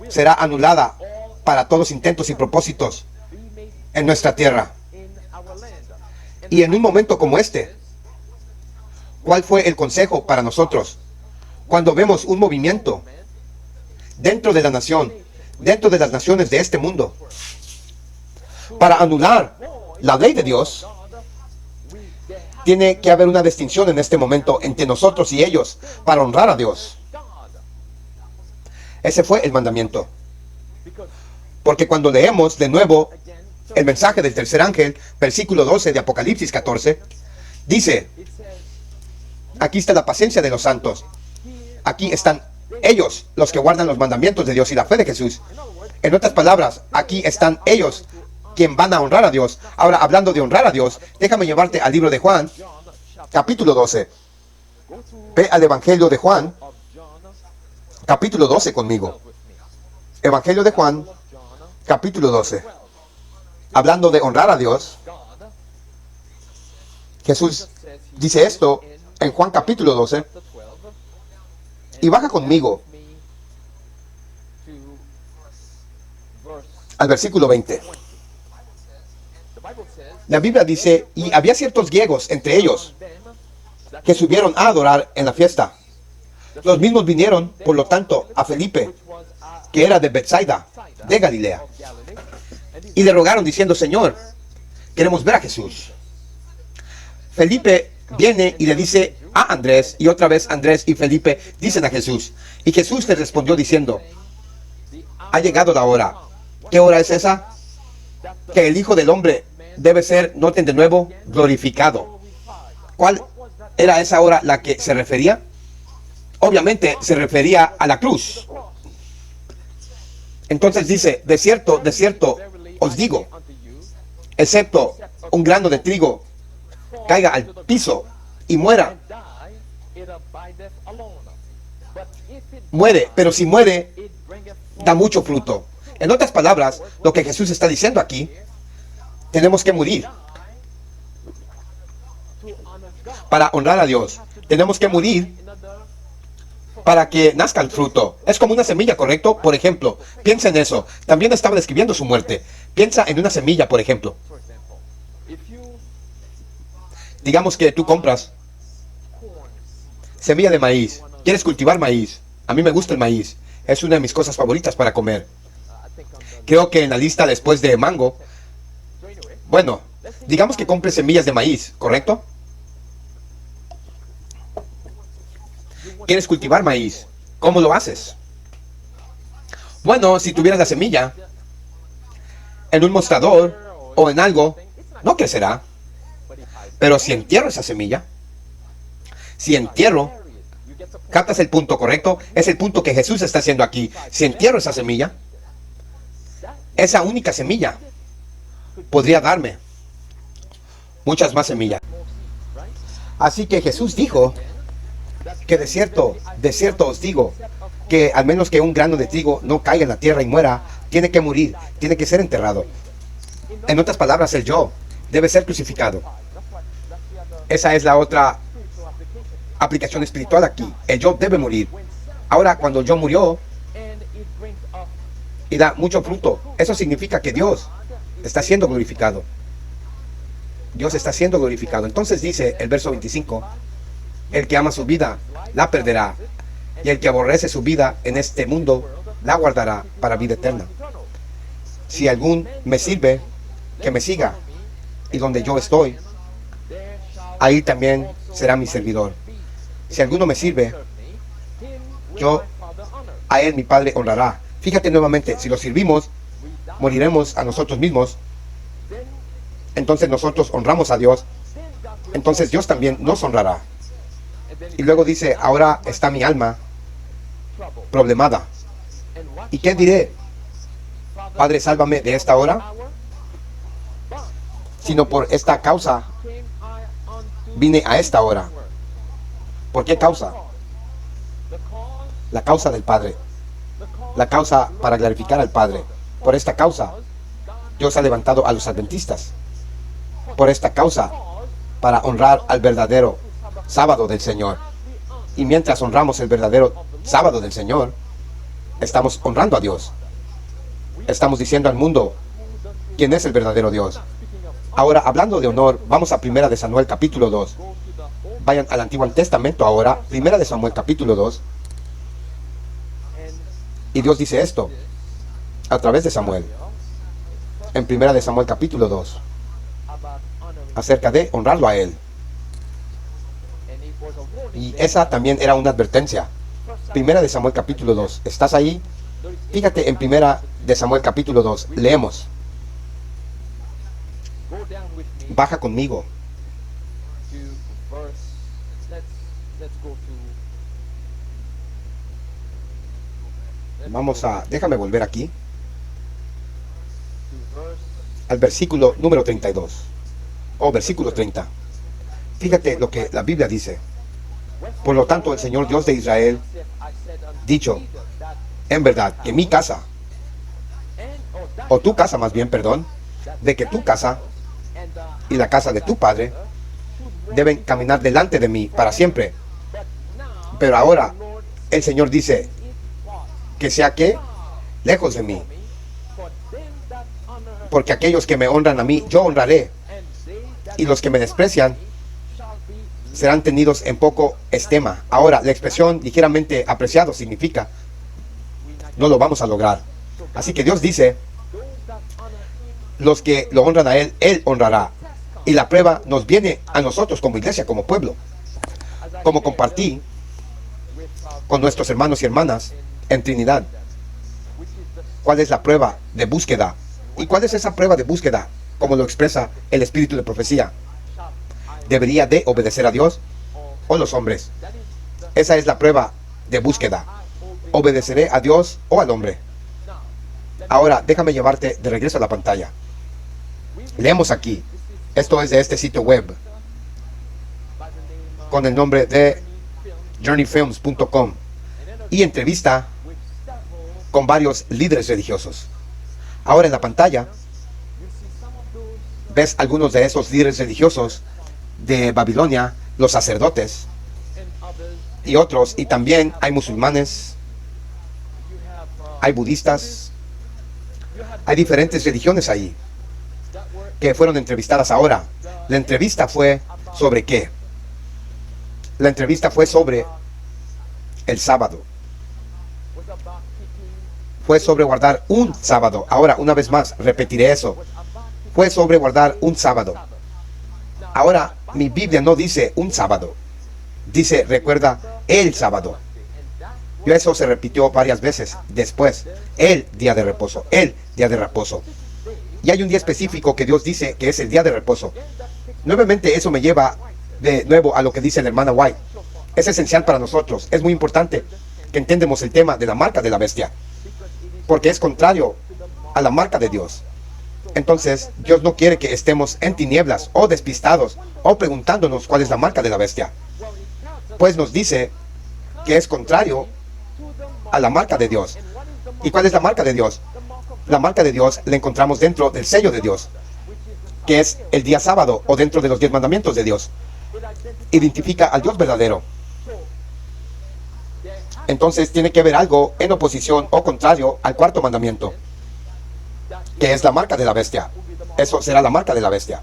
será anulada para todos intentos y propósitos en nuestra tierra. Y en un momento como este, ¿cuál fue el consejo para nosotros? Cuando vemos un movimiento dentro de la nación, dentro de las naciones de este mundo, para anular la ley de Dios, tiene que haber una distinción en este momento entre nosotros y ellos para honrar a Dios. Ese fue el mandamiento. Porque cuando leemos de nuevo el mensaje del tercer ángel, versículo 12 de Apocalipsis 14, dice, aquí está la paciencia de los santos. Aquí están ellos, los que guardan los mandamientos de Dios y la fe de Jesús. En otras palabras, aquí están ellos, quien van a honrar a Dios. Ahora, hablando de honrar a Dios, déjame llevarte al libro de Juan, capítulo 12. Ve al Evangelio de Juan, capítulo 12 conmigo. Evangelio de Juan, capítulo 12. Hablando de honrar a Dios, Jesús dice esto en Juan capítulo 12. Y baja conmigo al versículo 20. La Biblia dice, y había ciertos griegos entre ellos que subieron a adorar en la fiesta. Los mismos vinieron, por lo tanto, a Felipe, que era de Bethsaida, de Galilea, y le rogaron diciendo, Señor, queremos ver a Jesús. Felipe viene y le dice a Andrés, y otra vez Andrés y Felipe dicen a Jesús. Y Jesús les respondió diciendo, ha llegado la hora. ¿Qué hora es esa? Que el Hijo del Hombre debe ser, noten de nuevo, glorificado. ¿Cuál era esa hora la que se refería? Obviamente se refería a la cruz. Entonces dice, de cierto os digo, excepto un grano de trigo caiga al piso y muera. Muere, pero si muere, da mucho fruto. En otras palabras, lo que Jesús está diciendo aquí, tenemos que morir para honrar a Dios. Tenemos que morir para que nazca el fruto. Es como una semilla, ¿correcto? Por ejemplo, piensa en eso. También estaba describiendo su muerte. Piensa en una semilla, por ejemplo. Digamos que tú compras semilla de maíz. ¿Quieres cultivar maíz? A mí me gusta el maíz. Es una de mis cosas favoritas para comer. Creo que en la lista después de mango, bueno, digamos que compres semillas de maíz, ¿correcto? ¿Quieres cultivar maíz? ¿Cómo lo haces? Bueno, si tuvieras la semilla en un mostrador o en algo, no crecerá. Pero si entierro esa semilla, si entierro, ¿captas el punto correcto? Es el punto que Jesús está haciendo aquí. Si entierro esa semilla, esa única semilla podría darme muchas más semillas. Así que Jesús dijo que de cierto os digo, que al menos que un grano de trigo no caiga en la tierra y muera, tiene que morir, tiene que ser enterrado. En otras palabras, el yo debe ser crucificado. Esa es la otra aplicación espiritual aquí. El yo debe morir. Ahora, cuando el yo murió y da mucho fruto, eso significa que Dios está siendo glorificado. Dios está siendo glorificado. Entonces dice el verso 25, el que ama su vida, la perderá. Y el que aborrece su vida en este mundo, la guardará para vida eterna. Si algún me sirve, que me siga. Y donde yo estoy, ahí también será mi servidor. Si alguno me sirve, a él mi Padre honrará. Fíjate nuevamente, si lo servimos, moriremos a nosotros mismos. Entonces nosotros honramos a Dios. Entonces Dios también nos honrará. Y luego dice, ahora está mi alma problemada. ¿Y qué diré? Padre, sálvame de esta hora. Sino por esta causa vine a esta hora. ¿Por qué causa? La causa del Padre. La causa para glorificar al Padre. Por esta causa, Dios ha levantado a los adventistas. Por esta causa, para honrar al verdadero sábado del Señor. Y mientras honramos el verdadero sábado del Señor, estamos honrando a Dios. Estamos diciendo al mundo quién es el verdadero Dios. Ahora, hablando de honor, vamos a 1 de Samuel capítulo 2. Vayan al Antiguo Testamento ahora, 1 de Samuel capítulo 2. Y Dios dice esto a través de Samuel. En 1 de Samuel capítulo 2. Acerca de honrarlo a Él. Y esa también era una advertencia. Primera de Samuel capítulo 2. ¿Estás ahí? Fíjate en Primera de Samuel capítulo 2. Leemos. Baja conmigo. Vamos a... Déjame volver aquí. Al versículo número 32. O versículo 30. Fíjate lo que la Biblia dice. Por lo tanto, el Señor Dios de Israel, dicho, en verdad, que mi casa, o tu casa más bien, perdón, de que tu casa y la casa de tu padre deben caminar delante de mí para siempre. Pero ahora el Señor dice que sea que lejos de mí, porque aquellos que me honran a mí, yo honraré, y los que me desprecian serán tenidos en poco estima. Ahora, la expresión ligeramente apreciado significa no lo vamos a lograr. Así que Dios dice, los que lo honran a Él, Él honrará. Y la prueba nos viene a nosotros como iglesia, como pueblo. Como compartí con nuestros hermanos y hermanas en Trinidad. ¿Cuál es la prueba de búsqueda? ¿Y cuál es esa prueba de búsqueda? Como lo expresa el espíritu de profecía. ¿Debería de obedecer a Dios o los hombres? Esa es la prueba de búsqueda. ¿Obedeceré a Dios o al hombre? Ahora, déjame llevarte de regreso a la pantalla. Leemos aquí. Esto es de este sitio web con el nombre de journeyfilms.com y entrevista con varios líderes religiosos. Ahora en la pantalla ves algunos de esos líderes religiosos de Babilonia, los sacerdotes y otros, y también hay musulmanes, hay budistas, hay diferentes religiones ahí que fueron entrevistadas ahora. La entrevista fue ¿sobre qué? La entrevista fue sobre el sábado. Fue sobre guardar un sábado. Ahora, una vez más, repetiré eso. Fue sobre guardar un sábado. Ahora, mi Biblia no dice un sábado. Dice, recuerda, el sábado. Y eso se repitió varias veces después. El día de reposo. El día de reposo. Y hay un día específico que Dios dice que es el día de reposo. Nuevamente, eso me lleva de nuevo a lo que dice la hermana White. Es esencial para nosotros. Es muy importante que entendamos el tema de la marca de la bestia, porque es contrario a la marca de Dios. Entonces, Dios no quiere que estemos en tinieblas o despistados o preguntándonos cuál es la marca de la bestia. Pues nos dice que es contrario a la marca de Dios. ¿Y cuál es la marca de Dios? La marca de Dios la encontramos dentro del sello de Dios, que es el día sábado, o dentro de los 10 mandamientos de Dios. Identifica al Dios verdadero. Entonces tiene que haber algo en oposición o contrario al cuarto mandamiento, que es la marca de la bestia. Eso será la marca de la bestia.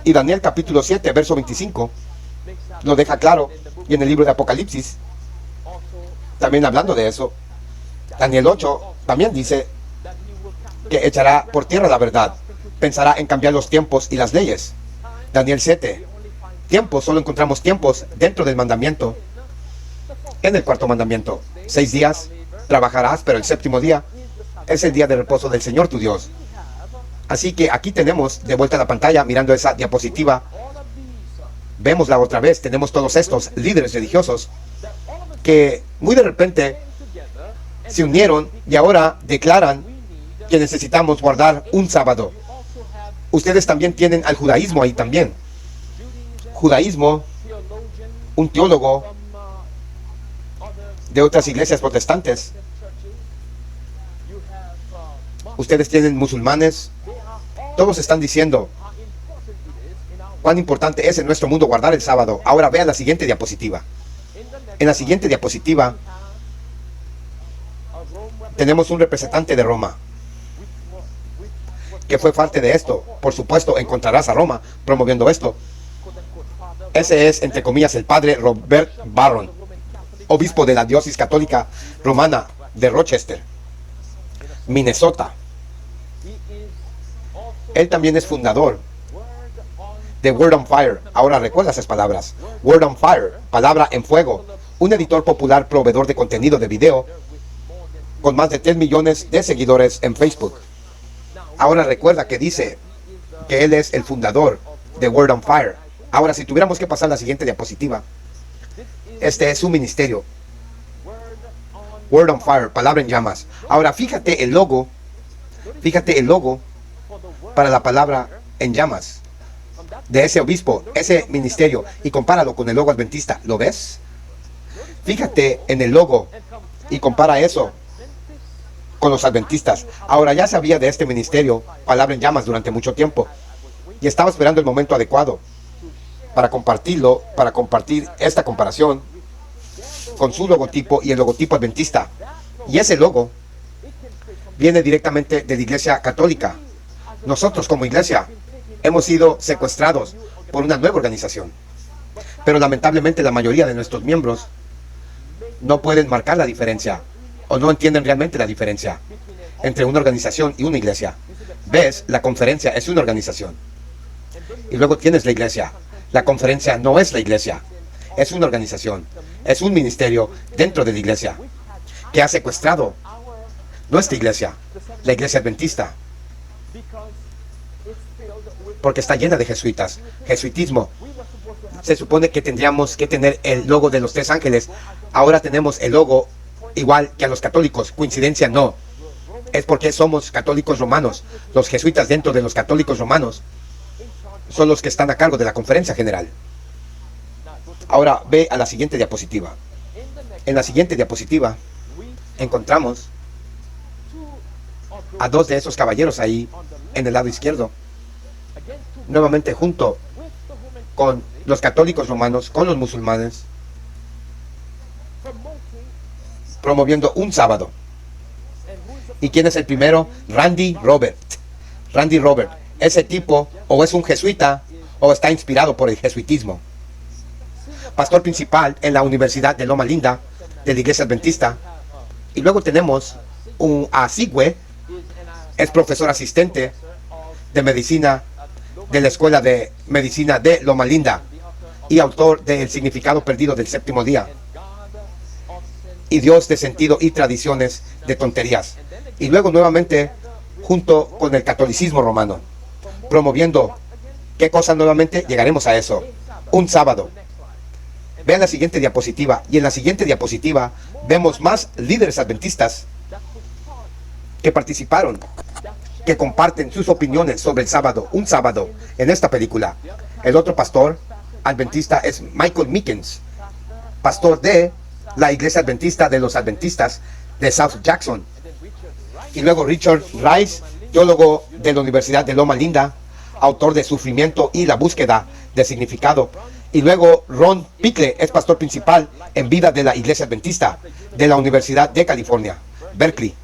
Y Daniel capítulo 7, verso 25, lo deja claro. Y en el libro de Apocalipsis, también hablando de eso, Daniel 8 también dice que echará por tierra la verdad. Pensará en cambiar los tiempos y las leyes. Daniel 7. Tiempos, solo encontramos tiempos dentro del mandamiento. En el cuarto mandamiento, 6 días trabajarás, pero el séptimo día es el día de reposo del Señor tu Dios. Así que aquí tenemos, de vuelta a la pantalla, mirando esa diapositiva, vemosla otra vez. Tenemos todos estos líderes religiosos que muy de repente se unieron y ahora declaran que necesitamos guardar un sábado. Ustedes también tienen al judaísmo ahí también. Judaísmo, un teólogo de otras iglesias protestantes. Ustedes tienen musulmanes. Todos están diciendo cuán importante es en nuestro mundo guardar el sábado. Ahora vean la siguiente diapositiva. En la siguiente diapositiva tenemos un representante de Roma que fue parte de esto. Por supuesto, encontrarás a Roma promoviendo esto. Ese es, entre comillas, el padre Robert Barron, obispo de la diócesis católica romana de Rochester, Minnesota. Él también es fundador de Word on Fire. Ahora recuerda esas palabras. Word on Fire, palabra en fuego. un editor popular proveedor de contenido de video con más de 3 millones de seguidores en Facebook. Ahora recuerda que dice que él es el fundador de Word on Fire. Ahora, si tuviéramos que pasar la siguiente diapositiva, este es su ministerio. Word on Fire, palabra en llamas. Ahora, fíjate el logo para la palabra en llamas de ese obispo, ese ministerio, y compáralo con el logo adventista. ¿Lo ves? Fíjate en el logo y compara eso con los adventistas. Ahora, ya sabía de este ministerio, palabra en llamas, durante mucho tiempo, y estaba esperando el momento adecuado para compartirlo, para compartir esta comparación con su logotipo y el logotipo adventista. Y ese logo viene directamente de la Iglesia Católica. Nosotros como iglesia hemos sido secuestrados por una nueva organización, pero lamentablemente la mayoría de nuestros miembros no pueden marcar la diferencia o no entienden realmente la diferencia entre una organización y una iglesia. ¿Ves? La conferencia es una organización y luego tienes la iglesia. La conferencia no es la iglesia, es una organización, es un ministerio dentro de la iglesia que ha secuestrado nuestra iglesia, la iglesia adventista, porque está llena de jesuitas. Jesuitismo. Se supone que tendríamos que tener el logo de los 3 ángeles. Ahora tenemos el logo igual que a los católicos. Coincidencia no. Es porque somos católicos romanos. Los jesuitas dentro de los católicos romanos son los que están a cargo de la conferencia general. Ahora ve a la siguiente diapositiva. En la siguiente diapositiva encontramos a 2 de esos caballeros ahí en el lado izquierdo, nuevamente junto con los católicos romanos, con los musulmanes, promoviendo un sábado. ¿Y quién es el primero? Randy Robert. Randy Robert. Ese tipo o es un jesuita o está inspirado por el jesuitismo. Pastor principal en la Universidad de Loma Linda, de la Iglesia Adventista. Y luego tenemos un Asigüe, es profesor asistente de medicina de la Escuela de Medicina de Loma Linda y autor de El significado perdido del séptimo día y Dios de sentido y tradiciones de tonterías. Y luego nuevamente junto con el catolicismo romano, promoviendo, ¿qué cosa nuevamente? Llegaremos a eso. Un sábado. Vean la siguiente diapositiva, y en la siguiente diapositiva vemos más líderes adventistas que participaron, que comparten sus opiniones sobre el sábado, un sábado, en esta película. El otro pastor adventista es Michael Mickens, pastor de la Iglesia Adventista de los Adventistas de South Jackson. Y luego Richard Rice, teólogo de la Universidad de Loma Linda, autor de Sufrimiento y la búsqueda de significado. Y luego Ron Pickle es pastor principal en vida de la Iglesia Adventista de la Universidad de California, Berkeley.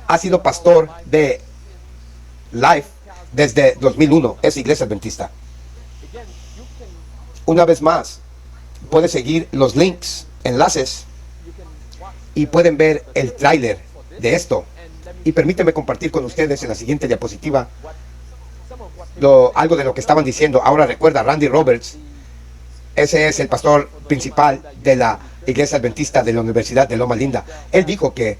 Ha sido pastor de Life desde 2001, es Iglesia Adventista. Una vez más, puede seguir los links, enlaces, y pueden ver el tráiler de esto. Y permíteme compartir con ustedes en la siguiente diapositiva algo de lo que estaban diciendo. Ahora recuerda, Randy Roberts, ese es el pastor principal de la Iglesia Adventista de la Universidad de Loma Linda. Él dijo que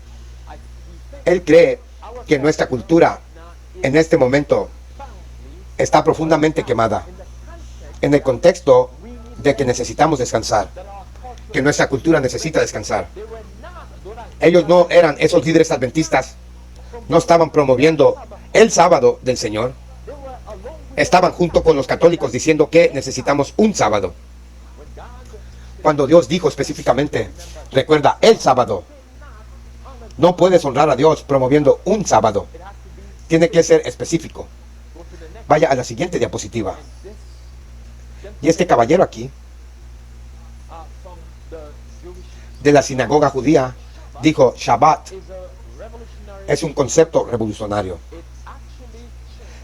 él cree que nuestra cultura en este momento está profundamente quemada, en el contexto de que necesitamos descansar, que nuestra cultura necesita descansar. Ellos no eran esos líderes adventistas, no estaban promoviendo el sábado del Señor, estaban junto con los católicos diciendo que necesitamos un sábado. Cuando Dios dijo específicamente, recuerda, el sábado, no puedes honrar a Dios promoviendo un sábado. Tiene que ser específico. Vaya a la siguiente diapositiva. Y este caballero aquí, de la sinagoga judía, dijo, Shabbat es un concepto revolucionario.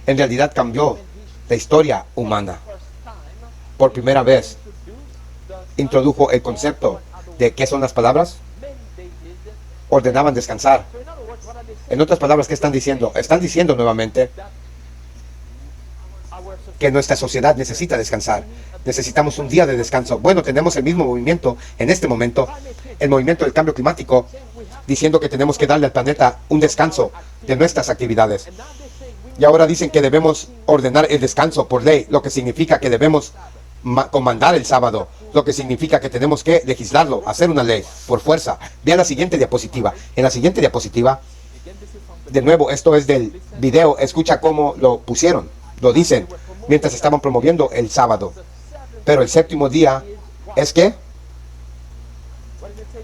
En realidad cambió la historia humana. Por primera vez, introdujo el concepto de ¿qué son las palabras? Ordenaban descansar. En otras palabras, ¿qué están diciendo? Están diciendo nuevamente que nuestra sociedad necesita descansar. Necesitamos un día de descanso. Bueno, tenemos el mismo movimiento en este momento, el movimiento del cambio climático, diciendo que tenemos que darle al planeta un descanso de nuestras actividades. Y ahora dicen que debemos ordenar el descanso por ley, lo que significa que debemos comandar el sábado, lo que significa que tenemos que legislarlo, hacer una ley por fuerza. Vean la siguiente diapositiva. En la siguiente diapositiva, de nuevo, esto es del video, escucha cómo lo pusieron, lo dicen, mientras estaban promoviendo el sábado. Pero el séptimo día es ¿qué?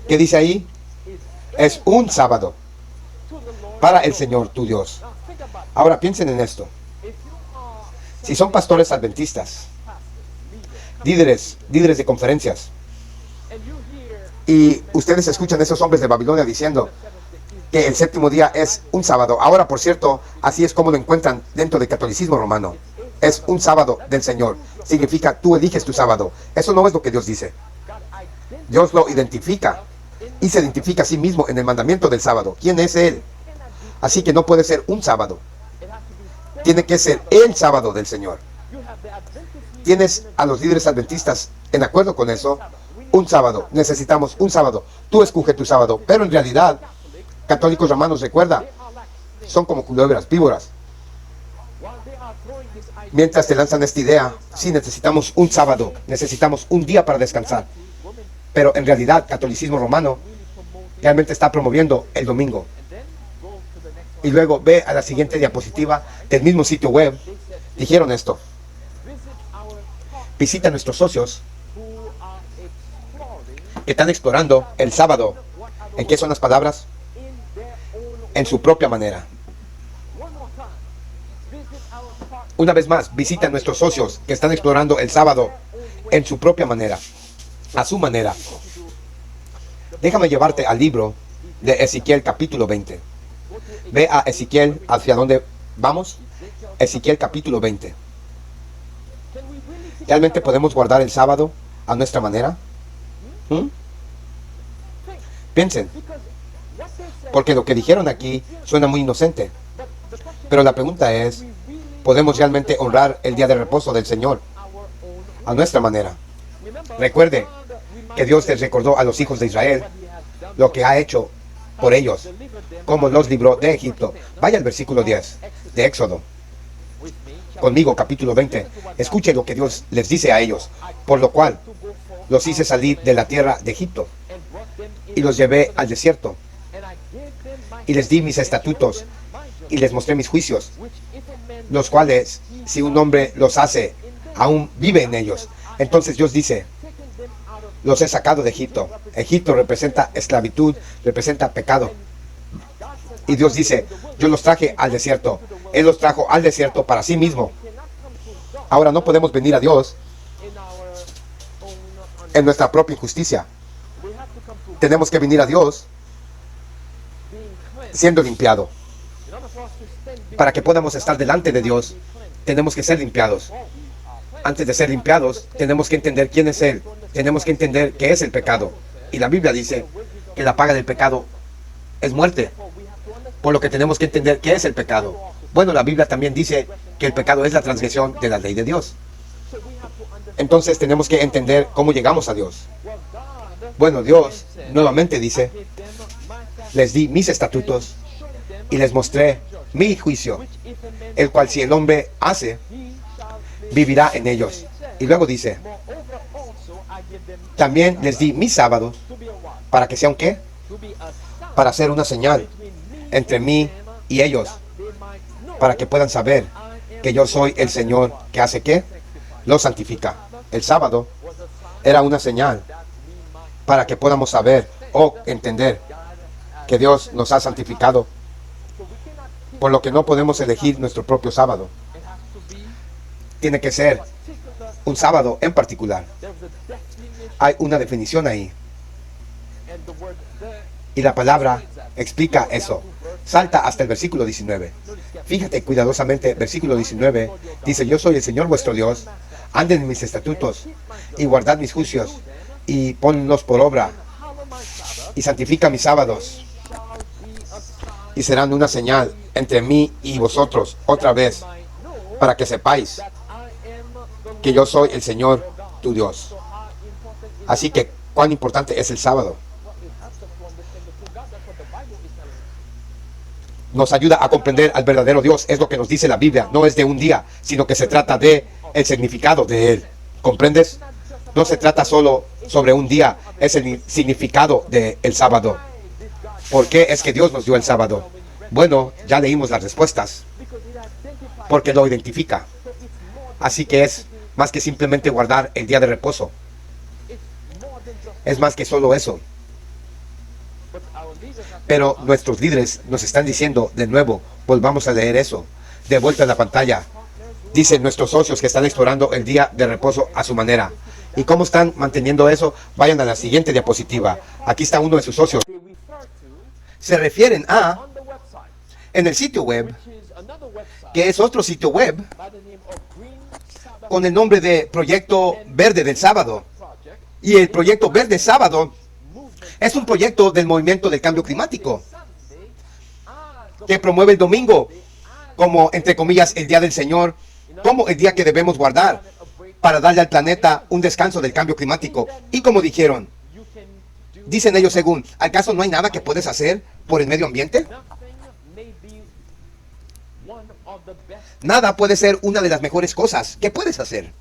¿Qué dice ahí? Es un sábado para el Señor tu Dios. Ahora piensen en esto. Si son pastores adventistas, líderes de conferencias, y ustedes escuchan a esos hombres de Babilonia diciendo que el séptimo día es un sábado. Ahora, por cierto, así es como lo encuentran dentro del catolicismo romano. Es un sábado del Señor. Significa tú eliges tu sábado. Eso no es lo que Dios dice. Dios lo identifica y se identifica a sí mismo en el mandamiento del sábado. ¿Quién es Él? Así que no puede ser un sábado. Tiene que ser el sábado del Señor. Tienes a los líderes adventistas en acuerdo con eso. Un sábado. Necesitamos un sábado. Tú escoge tu sábado. Pero en realidad, católicos romanos, recuerda, son como culebras, víboras. Mientras te lanzan esta idea, sí necesitamos un sábado, necesitamos un día para descansar. Pero en realidad, catolicismo romano realmente está promoviendo el domingo. Y luego ve a la siguiente diapositiva del mismo sitio web. Dijeron esto. Visita a nuestros socios que están explorando el sábado. ¿En qué son las palabras? En su propia manera. Una vez más, visita a nuestros socios que están explorando el sábado en su propia manera, a su manera. Déjame llevarte al libro de Ezequiel capítulo 20. Ve a Ezequiel, ¿hacia dónde vamos? Ezequiel capítulo 20. ¿Realmente podemos guardar el sábado a nuestra manera? Piensen, porque lo que dijeron aquí suena muy inocente. Pero la pregunta es, ¿podemos realmente honrar el día de reposo del Señor a nuestra manera? Recuerde que Dios les recordó a los hijos de Israel lo que ha hecho por ellos, cómo los libró de Egipto. Vaya al versículo 10 de Éxodo. Conmigo, capítulo 20. Escuche lo que Dios les dice a ellos. Por lo cual, los hice salir de la tierra de Egipto y los llevé al desierto. Y les di mis estatutos y les mostré mis juicios, los cuales, si un hombre los hace, aún vive en ellos. Entonces Dios dice, los he sacado de Egipto. Egipto representa esclavitud, representa pecado. Y Dios dice, yo los traje al desierto. Él los trajo al desierto para sí mismo. Ahora no podemos venir a Dios en nuestra propia injusticia. Tenemos que venir a Dios siendo limpiado. Para que podamos estar delante de Dios, tenemos que ser limpiados. Antes de ser limpiados, tenemos que entender quién es Él. Tenemos que entender qué es el pecado. Y la Biblia dice que la paga del pecado es muerte. Por lo que tenemos que entender qué es el pecado. Bueno, la Biblia también dice que el pecado es la transgresión de la ley de Dios. Entonces tenemos que entender cómo llegamos a Dios. Bueno, Dios nuevamente dice, les di mis estatutos y les mostré mi juicio, el cual si el hombre hace, vivirá en ellos. Y luego dice, también les di mis sábados, para que sean ¿qué? Para hacer una señal entre mí y ellos, para que puedan saber que yo soy el Señor que hace ¿qué? Lo santifica. El sábado era una señal para que podamos saber o entender que Dios nos ha santificado, por lo que no podemos elegir nuestro propio sábado. Tiene que ser un sábado en particular. Hay una definición ahí. Y la palabra explica eso. Salta hasta el versículo 19. Fíjate cuidadosamente, versículo 19. Dice, yo soy el Señor vuestro Dios. Anden en mis estatutos y guardad mis juicios y ponlos por obra. Y santifica mis sábados. Y serán una señal entre mí y vosotros otra vez, para que sepáis que yo soy el Señor tu Dios. Así que, ¿cuán importante es el sábado? Nos ayuda a comprender al verdadero Dios. Es lo que nos dice la Biblia. No es de un día, sino que se trata de el significado de Él. ¿Comprendes? No se trata solo sobre un día, es el significado del sábado. ¿Por qué es que Dios nos dio el sábado? Bueno, ya leímos las respuestas. Porque lo identifica. Así que es más que simplemente guardar el día de reposo. Es más que solo eso. Pero nuestros líderes nos están diciendo de nuevo, volvamos a leer eso. De vuelta en la pantalla. Dicen nuestros socios que están explorando el día de reposo a su manera. ¿Y cómo están manteniendo eso? Vayan a la siguiente diapositiva. Aquí está uno de sus socios. Se refieren a, en el sitio web, que es otro sitio web, con el nombre de Proyecto Verde del Sábado. Y el Proyecto Verde Sábado es un proyecto del movimiento del cambio climático, que promueve el domingo como, entre comillas, el día del Señor, como el día que debemos guardar para darle al planeta un descanso del cambio climático. Y como dijeron, dicen ellos según, ¿acaso no hay nada que puedes hacer por el medio ambiente? Nada puede ser una de las mejores cosas que puedes hacer.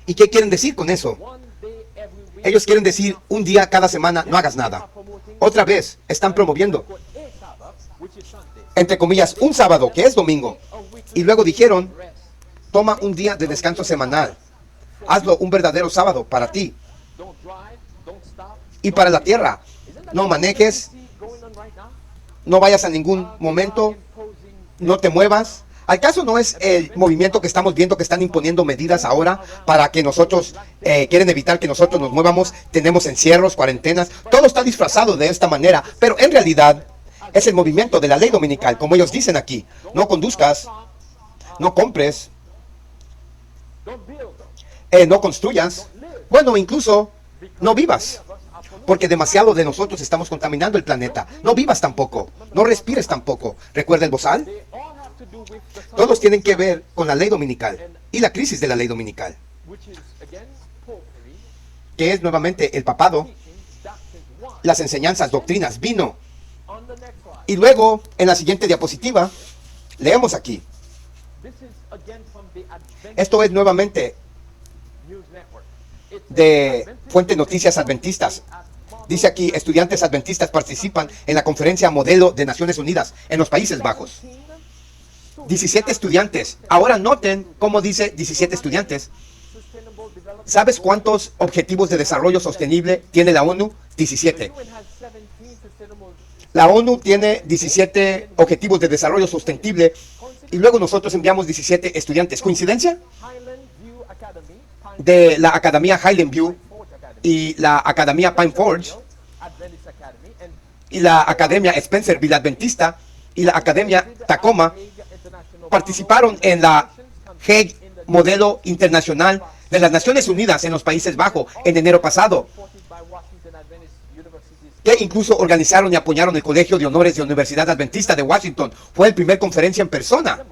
¿Y qué quieren decir con eso? Ellos quieren decir, un día cada semana no hagas nada. Otra vez, están promoviendo, entre comillas, un sábado, que es domingo. Y luego dijeron, toma un día de descanso semanal. Hazlo un verdadero sábado para ti. Y para la tierra. No manejes. No vayas a ningún momento. No te muevas. ¿Acaso no es el movimiento que estamos viendo que están imponiendo medidas ahora para que nosotros, quieren evitar que nosotros nos muevamos? Tenemos encierros, cuarentenas, todo está disfrazado de esta manera, pero en realidad es el movimiento de la ley dominical, como ellos dicen aquí. No conduzcas, no compres, no construyas, bueno, incluso no vivas, porque demasiado de nosotros estamos contaminando el planeta. No vivas tampoco, no respires tampoco. ¿Recuerda el bozal? Todos tienen que ver con la ley dominical y la crisis de la ley dominical, que es nuevamente el papado, las enseñanzas, doctrinas, vino. Y luego, en la siguiente diapositiva, leemos aquí. Esto es nuevamente de Fuente Noticias Adventistas. Dice aquí, estudiantes adventistas participan en la conferencia modelo de Naciones Unidas en los Países Bajos. 17 estudiantes. Ahora noten cómo dice 17 estudiantes. ¿Sabes cuántos objetivos de desarrollo sostenible tiene la ONU? 17. La ONU tiene 17 objetivos de desarrollo sostenible y luego nosotros enviamos 17 estudiantes. ¿Coincidencia? De la Academia Highland View y la Academia Pine Forge y la Academia Spencerville Adventista y la Academia Tacoma participaron en la Hague Modelo Internacional de las Naciones Unidas en los Países Bajos en enero pasado, que incluso organizaron y apoyaron el Colegio de Honores de Universidad Adventista de Washington. Fue la primera conferencia en persona.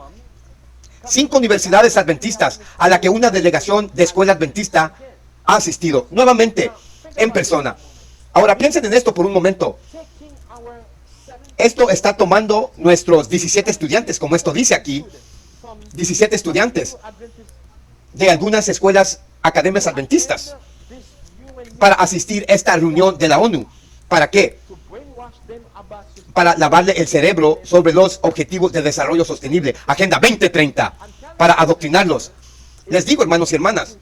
5 universidades adventistas a la que una delegación de escuela adventista ha asistido, nuevamente en persona. Ahora piensen en esto por un momento. Esto está tomando nuestros 17 estudiantes, como esto dice aquí, 17 estudiantes de algunas escuelas academias adventistas para asistir a esta reunión de la ONU. ¿Para qué? Para lavarle el cerebro sobre los objetivos de desarrollo sostenible, Agenda 2030, para adoctrinarlos. Les digo, hermanos y hermanas,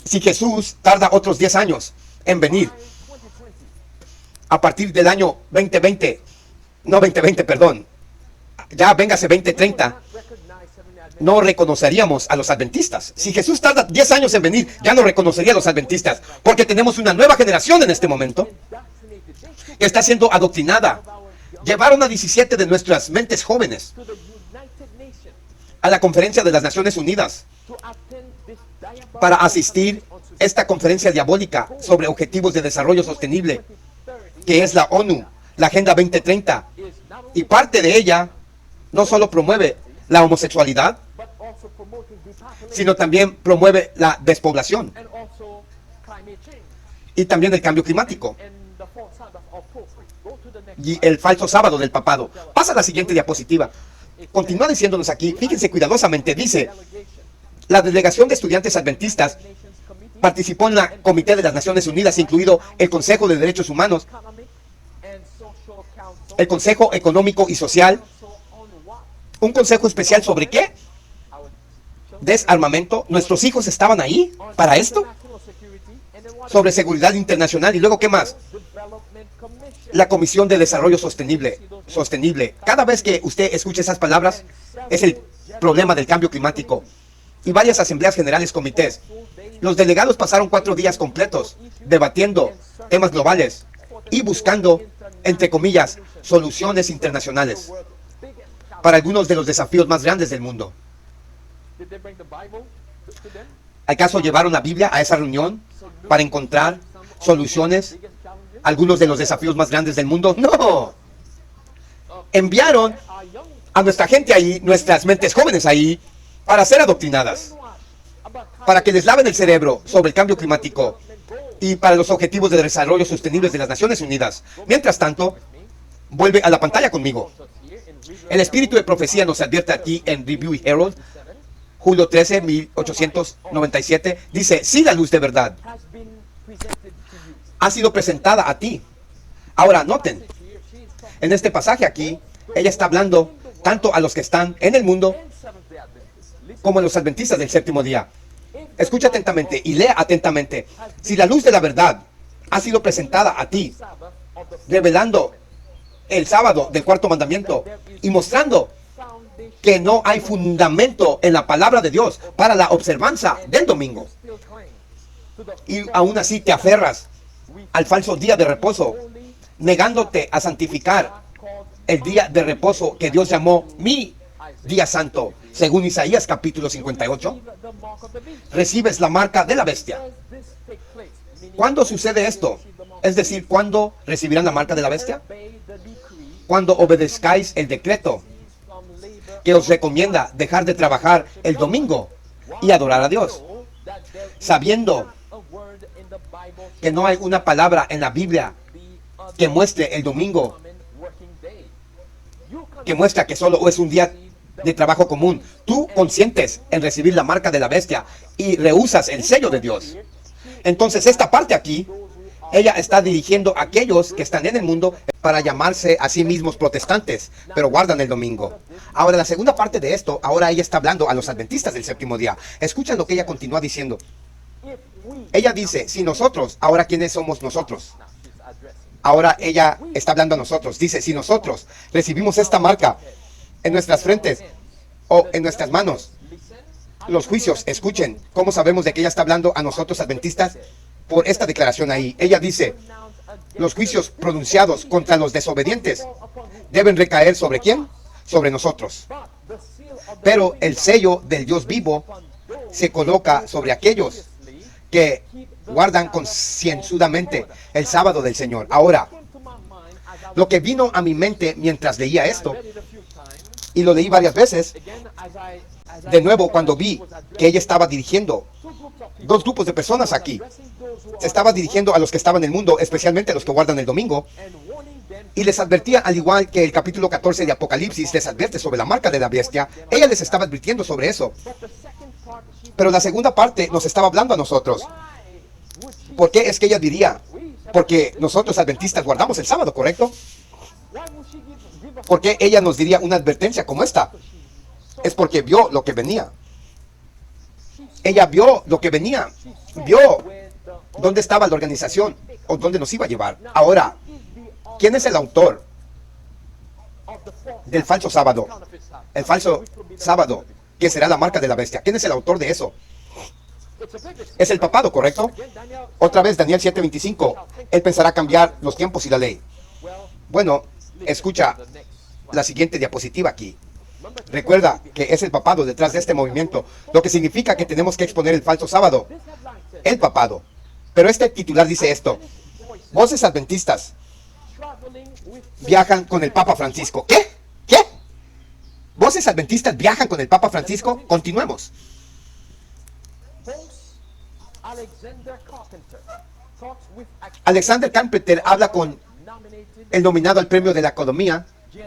si Jesús tarda otros 10 años en venir, a partir del año 2020, no 2020, perdón, ya véngase 2030, no reconoceríamos a los adventistas. Si Jesús tarda 10 años en venir, ya no reconocería a los adventistas, porque tenemos una nueva generación en este momento que está siendo adoctrinada. Llevaron a 17 de nuestras mentes jóvenes a la conferencia de las Naciones Unidas para asistir a esta conferencia diabólica sobre objetivos de desarrollo sostenible, que es la ONU, la Agenda 2030, y parte de ella no solo promueve la homosexualidad, sino también promueve la despoblación y también el cambio climático y el falso sábado del papado. Pasa a la siguiente diapositiva. Continúa diciéndonos aquí, fíjense cuidadosamente, dice, la delegación de estudiantes adventistas participó en la Comité de las Naciones Unidas, incluido el Consejo de Derechos Humanos, el Consejo Económico y Social, un consejo especial sobre ¿qué? Desarmamento. Nuestros hijos estaban ahí para esto, sobre seguridad internacional y luego ¿qué más? La Comisión de Desarrollo Sostenible. Cada vez que usted escuche esas palabras, es el problema del cambio climático. Y varias asambleas generales, comités. Los delegados pasaron 4 días completos debatiendo temas globales y buscando, entre comillas, soluciones internacionales para algunos de los desafíos más grandes del mundo. ¿Acaso llevaron la Biblia a esa reunión para encontrar soluciones a algunos de los desafíos más grandes del mundo? No. Enviaron a nuestra gente ahí, nuestras mentes jóvenes ahí, para ser adoctrinadas, para que les laven el cerebro sobre el cambio climático y para los objetivos de desarrollo sostenibles de las Naciones Unidas. Mientras tanto, vuelve a la pantalla conmigo. El espíritu de profecía nos advierte aquí en Review y Herald, julio 13, 1897, dice, sí, la luz de verdad ha sido presentada a ti. Ahora, noten, en este pasaje aquí, ella está hablando tanto a los que están en el mundo como a los adventistas del séptimo día. Escucha atentamente y lea atentamente. Si la luz de la verdad ha sido presentada a ti, revelando el sábado del cuarto mandamiento y mostrando que no hay fundamento en la palabra de Dios para la observancia del domingo, y aún así te aferras al falso día de reposo, negándote a santificar el día de reposo que Dios llamó mi día santo, según Isaías capítulo 58, recibes la marca de la bestia. ¿Cuándo sucede esto? Es decir, ¿cuándo recibirán la marca de la bestia? Cuando obedezcáis el decreto que os recomienda dejar de trabajar el domingo y adorar a Dios, sabiendo que no hay una palabra en la Biblia que muestre el domingo, que muestra que solo es un día de trabajo común. Tú consientes en recibir la marca de la bestia y rehusas el sello de Dios. Entonces esta parte aquí, ella está dirigiendo a aquellos que están en el mundo para llamarse a sí mismos protestantes, pero guardan el domingo. Ahora, la segunda parte de esto, ahora ella está hablando a los adventistas del séptimo día. Escuchen lo que ella continúa diciendo. Ella dice, si nosotros, ahora ¿quiénes somos nosotros? Ahora ella está hablando a nosotros. Dice, si nosotros recibimos esta marca en nuestras frentes o en nuestras manos, los juicios, escuchen, ¿cómo sabemos de que ella está hablando a nosotros adventistas? Por esta declaración ahí. Ella dice, los juicios pronunciados contra los desobedientes deben recaer ¿sobre quién? Sobre nosotros. Pero el sello del Dios vivo se coloca sobre aquellos que guardan concienzudamente el sábado del Señor. Ahora, lo que vino a mi mente mientras leía esto, y lo leí varias veces, de nuevo cuando vi que ella estaba dirigiendo 2 grupos de personas aquí. Se estaba dirigiendo a los que estaban en el mundo, especialmente a los que guardan el domingo, y les advertía, al igual que el capítulo 14 de Apocalipsis les advierte sobre la marca de la bestia, ella les estaba advirtiendo sobre eso. Pero la segunda parte nos estaba hablando a nosotros. ¿Por qué es que ella diría? Porque nosotros adventistas guardamos el sábado, ¿correcto? ¿Por qué ella nos diría una advertencia como esta? Es porque vio lo que venía. Ella vio lo que venía. Vio dónde estaba la organización o dónde nos iba a llevar. Ahora, ¿quién es el autor del falso sábado? El falso sábado, que será la marca de la bestia. ¿Quién es el autor de eso? Es el papado, ¿correcto? Otra vez, Daniel 7:25. Él pensará cambiar los tiempos y la ley. Bueno, escucha la siguiente diapositiva aquí. Recuerda que es el papado detrás de este movimiento, lo que significa que tenemos que exponer el falso sábado, el papado. Pero este titular dice esto: voces adventistas viajan con el Papa Francisco. ¿Qué? ¿Qué? ¿Voces adventistas viajan con el Papa Francisco? Continuemos. Alexander Carpenter habla con el nominado al premio de la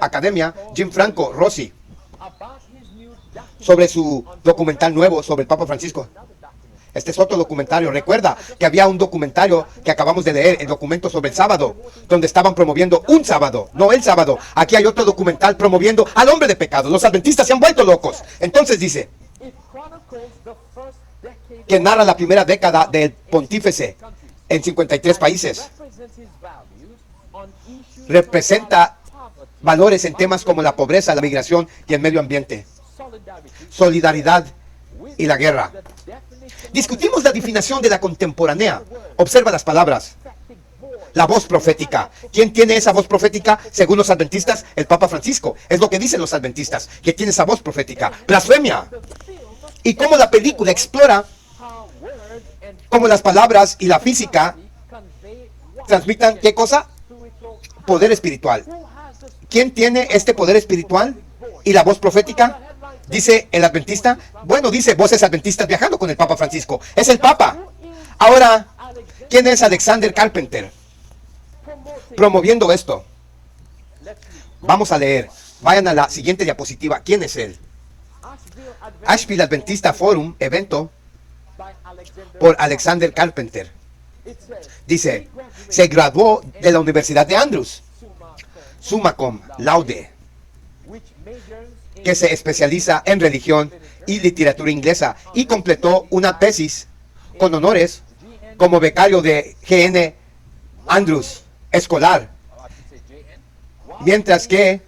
Academia, Jim Franco Rossi, sobre su documental nuevo sobre el Papa Francisco. Este es otro documentario. Recuerda que había un documentario que acabamos de leer, el documento sobre el sábado, donde estaban promoviendo un sábado, no el sábado. Aquí hay otro documental promoviendo al hombre de pecado. Los adventistas se han vuelto locos. Entonces dice que narra la primera década del pontífice en 53 países. Representa valores en temas como la pobreza, la migración y el medio ambiente, solidaridad y la guerra. Discutimos la definición de la contemporánea. Observa las palabras. La voz profética. ¿Quién tiene esa voz profética? Según los adventistas, el Papa Francisco. Es lo que dicen los adventistas, que tiene esa voz profética. Blasfemia. Y cómo la película explora cómo las palabras y la física transmitan, ¿qué cosa? Poder espiritual. ¿Quién tiene este poder espiritual y la voz profética? Dice el adventista. Bueno, dice voces adventistas viajando con el Papa Francisco. Es el Papa. Ahora, ¿quién es Alexander Carpenter promoviendo esto? Vamos a leer. Vayan a la siguiente diapositiva. ¿Quién es él? Asheville Adventista Forum, evento por Alexander Carpenter. Dice, se graduó de la Universidad de Andrews, summa cum laude, que se especializa en religión y literatura inglesa, y completó una tesis con honores como becario de G.N. Andrews escolar, mientras que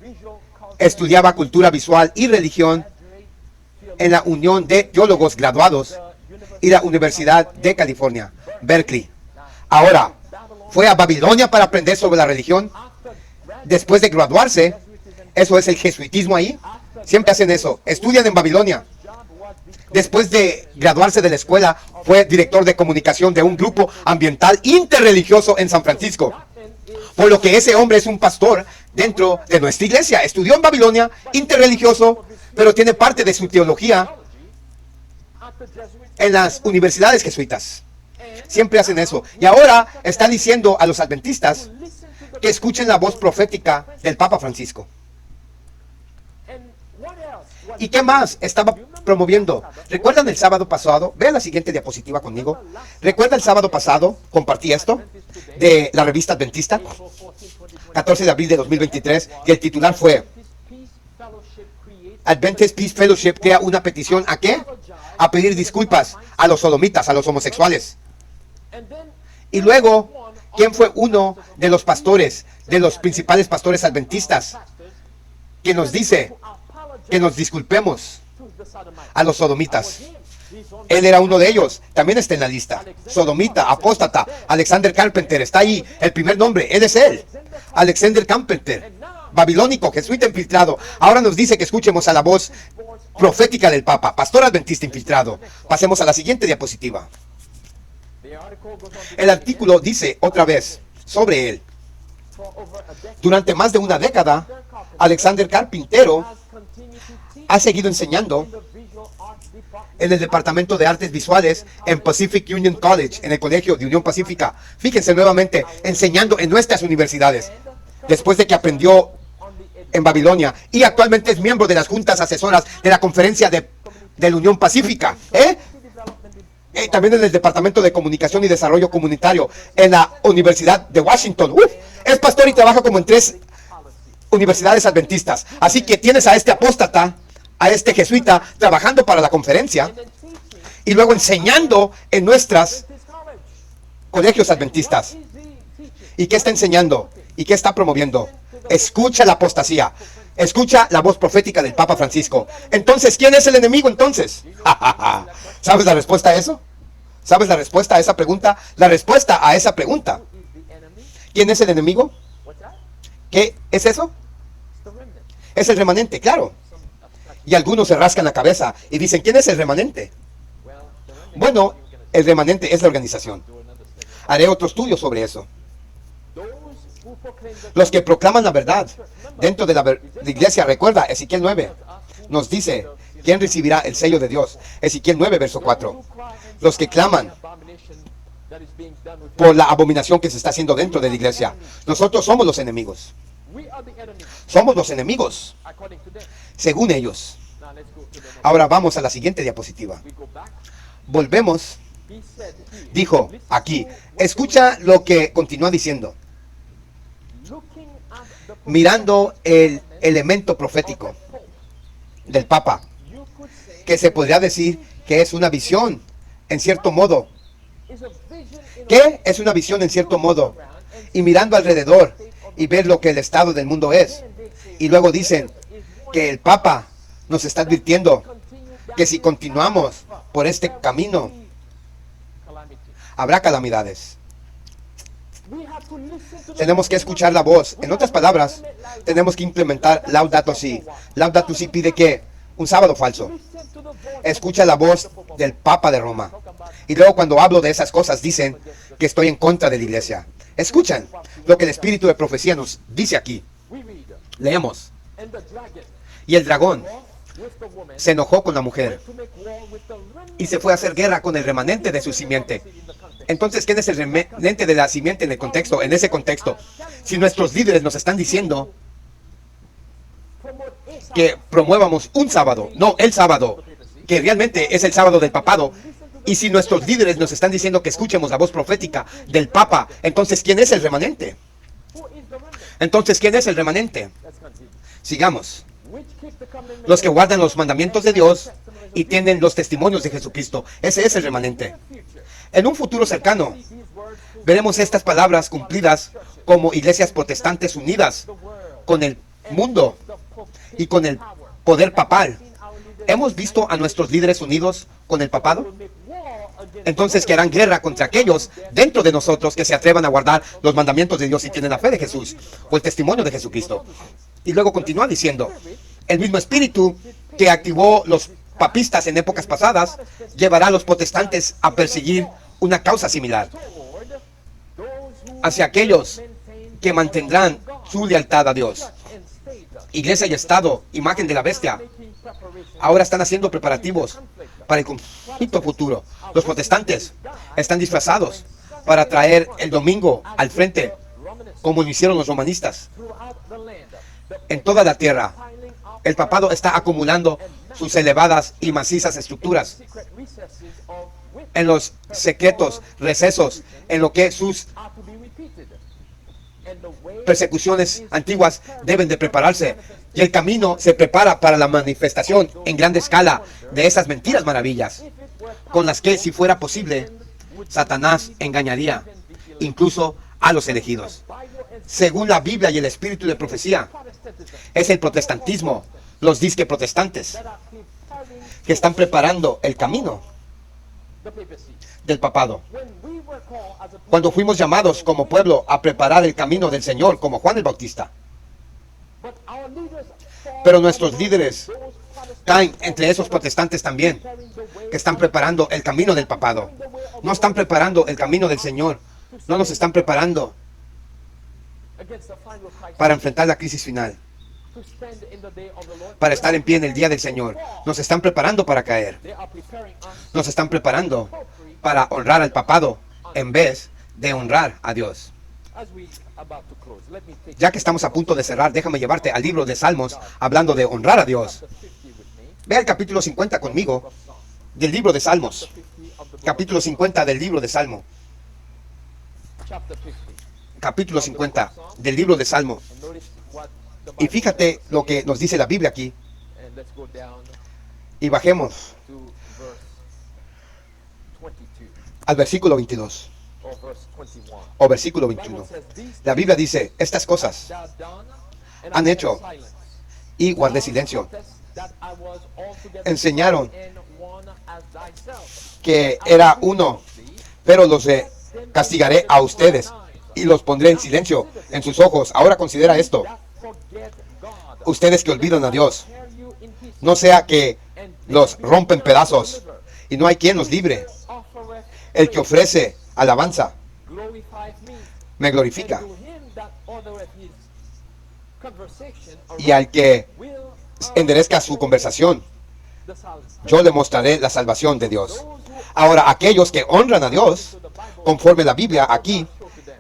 estudiaba cultura visual y religión en la Unión de Teólogos Graduados y la Universidad de California, Berkeley. Ahora, fue a Babilonia para aprender sobre la religión. Después de graduarse, eso es el jesuitismo ahí. Siempre hacen eso, estudian en Babilonia. Después de graduarse de la escuela, fue director de comunicación de un grupo ambiental interreligioso en San Francisco. Por lo que ese hombre es un pastor dentro de nuestra iglesia. Estudió en Babilonia, interreligioso, pero tiene parte de su teología en las universidades jesuitas. Siempre hacen eso. Y ahora está diciendo a los adventistas que escuchen la voz profética del Papa Francisco. ¿Y qué más estaba promoviendo? ¿Recuerdan el sábado pasado? Vean la siguiente diapositiva conmigo. ¿Recuerda el sábado pasado? Compartí esto de la revista Adventista, 14 de abril de 2023, y el titular fue Adventist Peace Fellowship crea una petición ¿a qué? A pedir disculpas a los sodomitas, a los homosexuales. Y luego, ¿quién fue uno de los pastores, de los principales pastores adventistas, que nos dice que nos disculpemos a los sodomitas? Él era uno de ellos. También está en la lista. Sodomita, apóstata, Alexander Carpenter. Está ahí el primer nombre. Él es él. Alexander Carpenter. Babilónico, jesuita infiltrado. Ahora nos dice que escuchemos a la voz profética del Papa. Pastor adventista infiltrado. Pasemos a la siguiente diapositiva. El artículo dice otra vez sobre él. Durante más de una década, Alexander Carpintero ha seguido enseñando en el Departamento de Artes Visuales en Pacific Union College, en el Colegio de Unión Pacífica. Fíjense nuevamente, enseñando en nuestras universidades, después de que aprendió en Babilonia, y actualmente es miembro de las juntas asesoras de la Conferencia de la Unión Pacífica. También en el Departamento de Comunicación y Desarrollo Comunitario en la Universidad de Washington. Es pastor y trabaja como en 3 universidades adventistas. Así que tienes a este apóstata, a este jesuita, trabajando para la conferencia y luego enseñando en nuestras colegios adventistas. ¿Y qué está enseñando? ¿Y qué está promoviendo? Escucha la apostasía. Escucha la voz profética del Papa Francisco. Entonces, ¿quién es el enemigo entonces? ¿Sabes la respuesta a eso? ¿Sabes la respuesta a esa pregunta? La respuesta a esa pregunta. ¿Quién es el enemigo? ¿Qué es eso? Es el remanente, claro. Y algunos se rascan la cabeza y dicen, ¿quién es el remanente? Bueno, el remanente es la organización. Haré otro estudio sobre eso. Los que proclaman la verdad dentro de la iglesia, recuerda, Ezequiel 9. nos dice quién recibirá el sello de Dios. Ezequiel 9, verso 4. Los que claman por la abominación que se está haciendo dentro de la iglesia. Nosotros somos los enemigos. Somos los enemigos, según ellos. Ahora vamos a la siguiente diapositiva. Volvemos. Dijo aquí, escucha lo que continúa diciendo. Mirando el elemento profético del Papa, que se podría decir que es una visión, en cierto modo. ¿Qué es una visión en cierto modo? Y mirando alrededor y ver lo que el estado del mundo es. Y luego dicen que el Papa nos está advirtiendo que si continuamos por este camino, habrá calamidades. Tenemos que escuchar la voz. En otras palabras, tenemos que implementar Laudato Si. Laudato Si pide que un sábado falso. Escucha la voz del Papa de Roma. Y luego cuando hablo de esas cosas dicen que estoy en contra de la iglesia. Escuchan lo que el espíritu de profecía nos dice aquí. Leemos. Y el dragón se enojó con la mujer y se fue a hacer guerra con el remanente de su simiente. Entonces, ¿quién es el remanente de la simiente en el contexto? En ese contexto, si nuestros líderes nos están diciendo que promuevamos un sábado, no el sábado, que realmente es el sábado del papado, y si nuestros líderes nos están diciendo que escuchemos la voz profética del Papa, entonces, ¿quién es el remanente? Entonces, ¿quién es el remanente? Sigamos. Los que guardan los mandamientos de Dios y tienen los testimonios de Jesucristo. Ese es el remanente. En un futuro cercano, veremos estas palabras cumplidas como iglesias protestantes unidas con el mundo y con el poder papal. ¿Hemos visto a nuestros líderes unidos con el papado? Entonces que harán guerra contra aquellos dentro de nosotros que se atrevan a guardar los mandamientos de Dios y tienen la fe de Jesús o el testimonio de Jesucristo. Y luego continúa diciendo, el mismo espíritu que activó los papistas en épocas pasadas llevará a los protestantes a perseguir una causa similar hacia aquellos que mantendrán su lealtad a Dios. Iglesia y Estado, imagen de la bestia, ahora están haciendo preparativos para el conflicto futuro. Los protestantes están disfrazados para traer el domingo al frente, como lo hicieron los romanistas. En toda la tierra, el papado está acumulando sus elevadas y macizas estructuras en los secretos recesos, en lo que sus persecuciones antiguas deben de prepararse. Y el camino se prepara para la manifestación en grande escala de esas mentiras maravillas, con las que, si fuera posible, Satanás engañaría incluso a los elegidos. Según la Biblia y el espíritu de profecía, es el protestantismo, los disque protestantes, que están preparando el camino del papado. Cuando fuimos llamados como pueblo a preparar el camino del Señor, como Juan el Bautista. Pero nuestros líderes caen entre esos protestantes también, que están preparando el camino del papado. No están preparando el camino del Señor. No nos están preparando para enfrentar la crisis final, para estar en pie en el día del Señor. Nos están preparando para caer. Nos están preparando para honrar al papado en vez de honrar a Dios. Ya que estamos a punto de cerrar, déjame llevarte al libro de Salmos, hablando de honrar a Dios. Ve al capítulo 50 conmigo, del libro de Salmos. Capítulo 50 del libro de Salmo. Capítulo 50 del libro de Salmo. Y fíjate lo que nos dice la Biblia aquí. Y bajemos al versículo 22 o versículo 21. La Biblia dice, estas cosas han hecho y guardé silencio. Enseñaron que era uno, pero los castigaré a ustedes y los pondré en silencio en sus ojos. Ahora considera esto. Ustedes que olvidan a Dios, no sea que los rompen pedazos y no hay quien los libre. El que ofrece alabanza me glorifica. y al que enderezca su conversación, yo le mostraré la salvación de Dios. Ahora, aquellos que honran a Dios, conforme la Biblia aquí,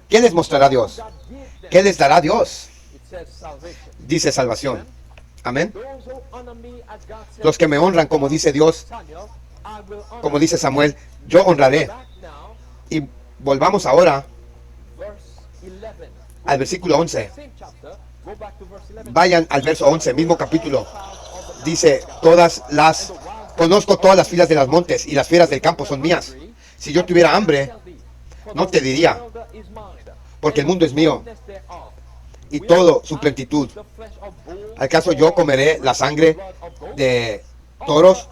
¿qué les mostrará Dios? ¿Qué les dará Dios? Dice salvación. Amén. Los que me honran, como dice Dios, como dice Samuel, yo honraré. Y volvamos ahora al versículo 11. Vayan al verso 11, mismo capítulo. Dice, conozco todas las filas de los montes y las fieras del campo son mías. Si yo tuviera hambre, no te diría, porque el mundo es mío y todo su plenitud. ¿Acaso yo comeré la sangre de toros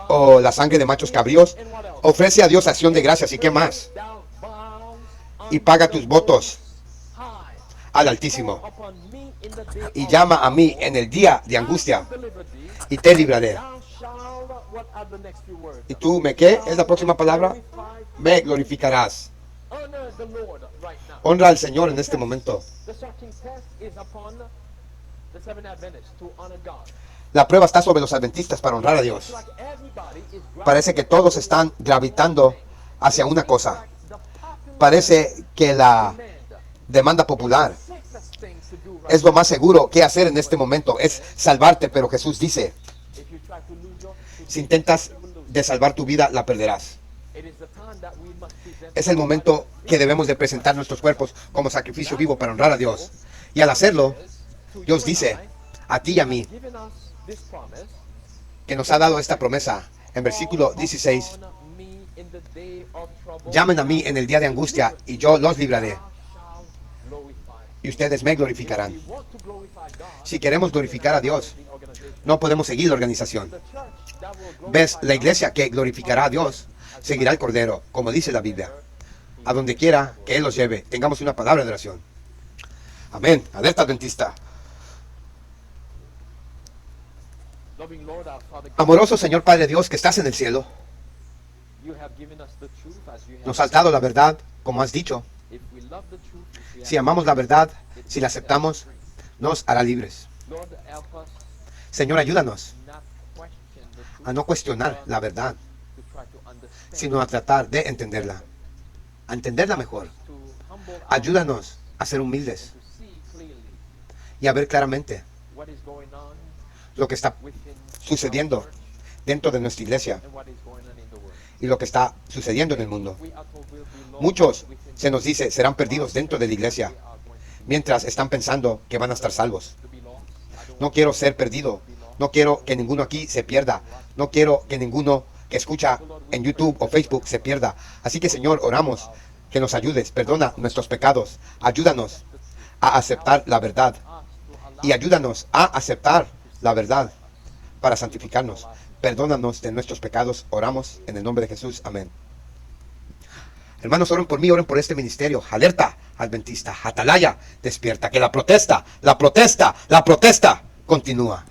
o la sangre de machos cabríos? Ofrece a Dios acción de gracias y qué más. Y paga tus votos al Altísimo. Y llama a mí en el día de angustia y te libraré. ¿Y tú qué? ¿Es la próxima palabra? Me glorificarás. Honra al Señor en este momento. La prueba está sobre los adventistas para honrar a Dios. Parece que todos están gravitando hacia una cosa. Parece que la demanda popular es lo más seguro que hacer en este momento. Es salvarte, pero Jesús dice, si intentas de salvar tu vida, la perderás. Es el momento que debemos de presentar nuestros cuerpos como sacrificio vivo para honrar a Dios. Y al hacerlo, Dios dice a ti y a mí que nos ha dado esta promesa en versículo 16. Llamen a mí en el día de angustia y yo los libraré. Y ustedes me glorificarán. Si queremos glorificar a Dios, no podemos seguir la organización. ¿Ves? La iglesia que glorificará a Dios seguirá al Cordero, como dice la Biblia. A donde quiera que Él los lleve, tengamos una palabra de oración. Amén. Alerta adventista. Amoroso Señor Padre Dios que estás en el cielo, nos has dado la verdad, como has dicho. Si amamos la verdad, si la aceptamos, nos hará libres. Señor, ayúdanos a no cuestionar la verdad, sino a tratar de entenderla, a entenderla mejor. Ayúdanos a ser humildes y a ver claramente lo que está sucediendo dentro de nuestra iglesia y lo que está sucediendo en el mundo. Muchos, se nos dice, serán perdidos dentro de la iglesia mientras están pensando que van a estar salvos. No quiero ser perdido. No quiero que ninguno aquí se pierda. No quiero que ninguno que escucha en YouTube o Facebook se pierda. Así que, Señor, oramos que nos ayudes. Perdona nuestros pecados. Ayúdanos a aceptar la verdad. Y ayúdanos a aceptar la verdad para santificarnos. Perdónanos de nuestros pecados. Oramos en el nombre de Jesús. Amén. Hermanos, oren por mí, oren por este ministerio. Alerta adventista. Atalaya, despierta. Que la protesta continúa.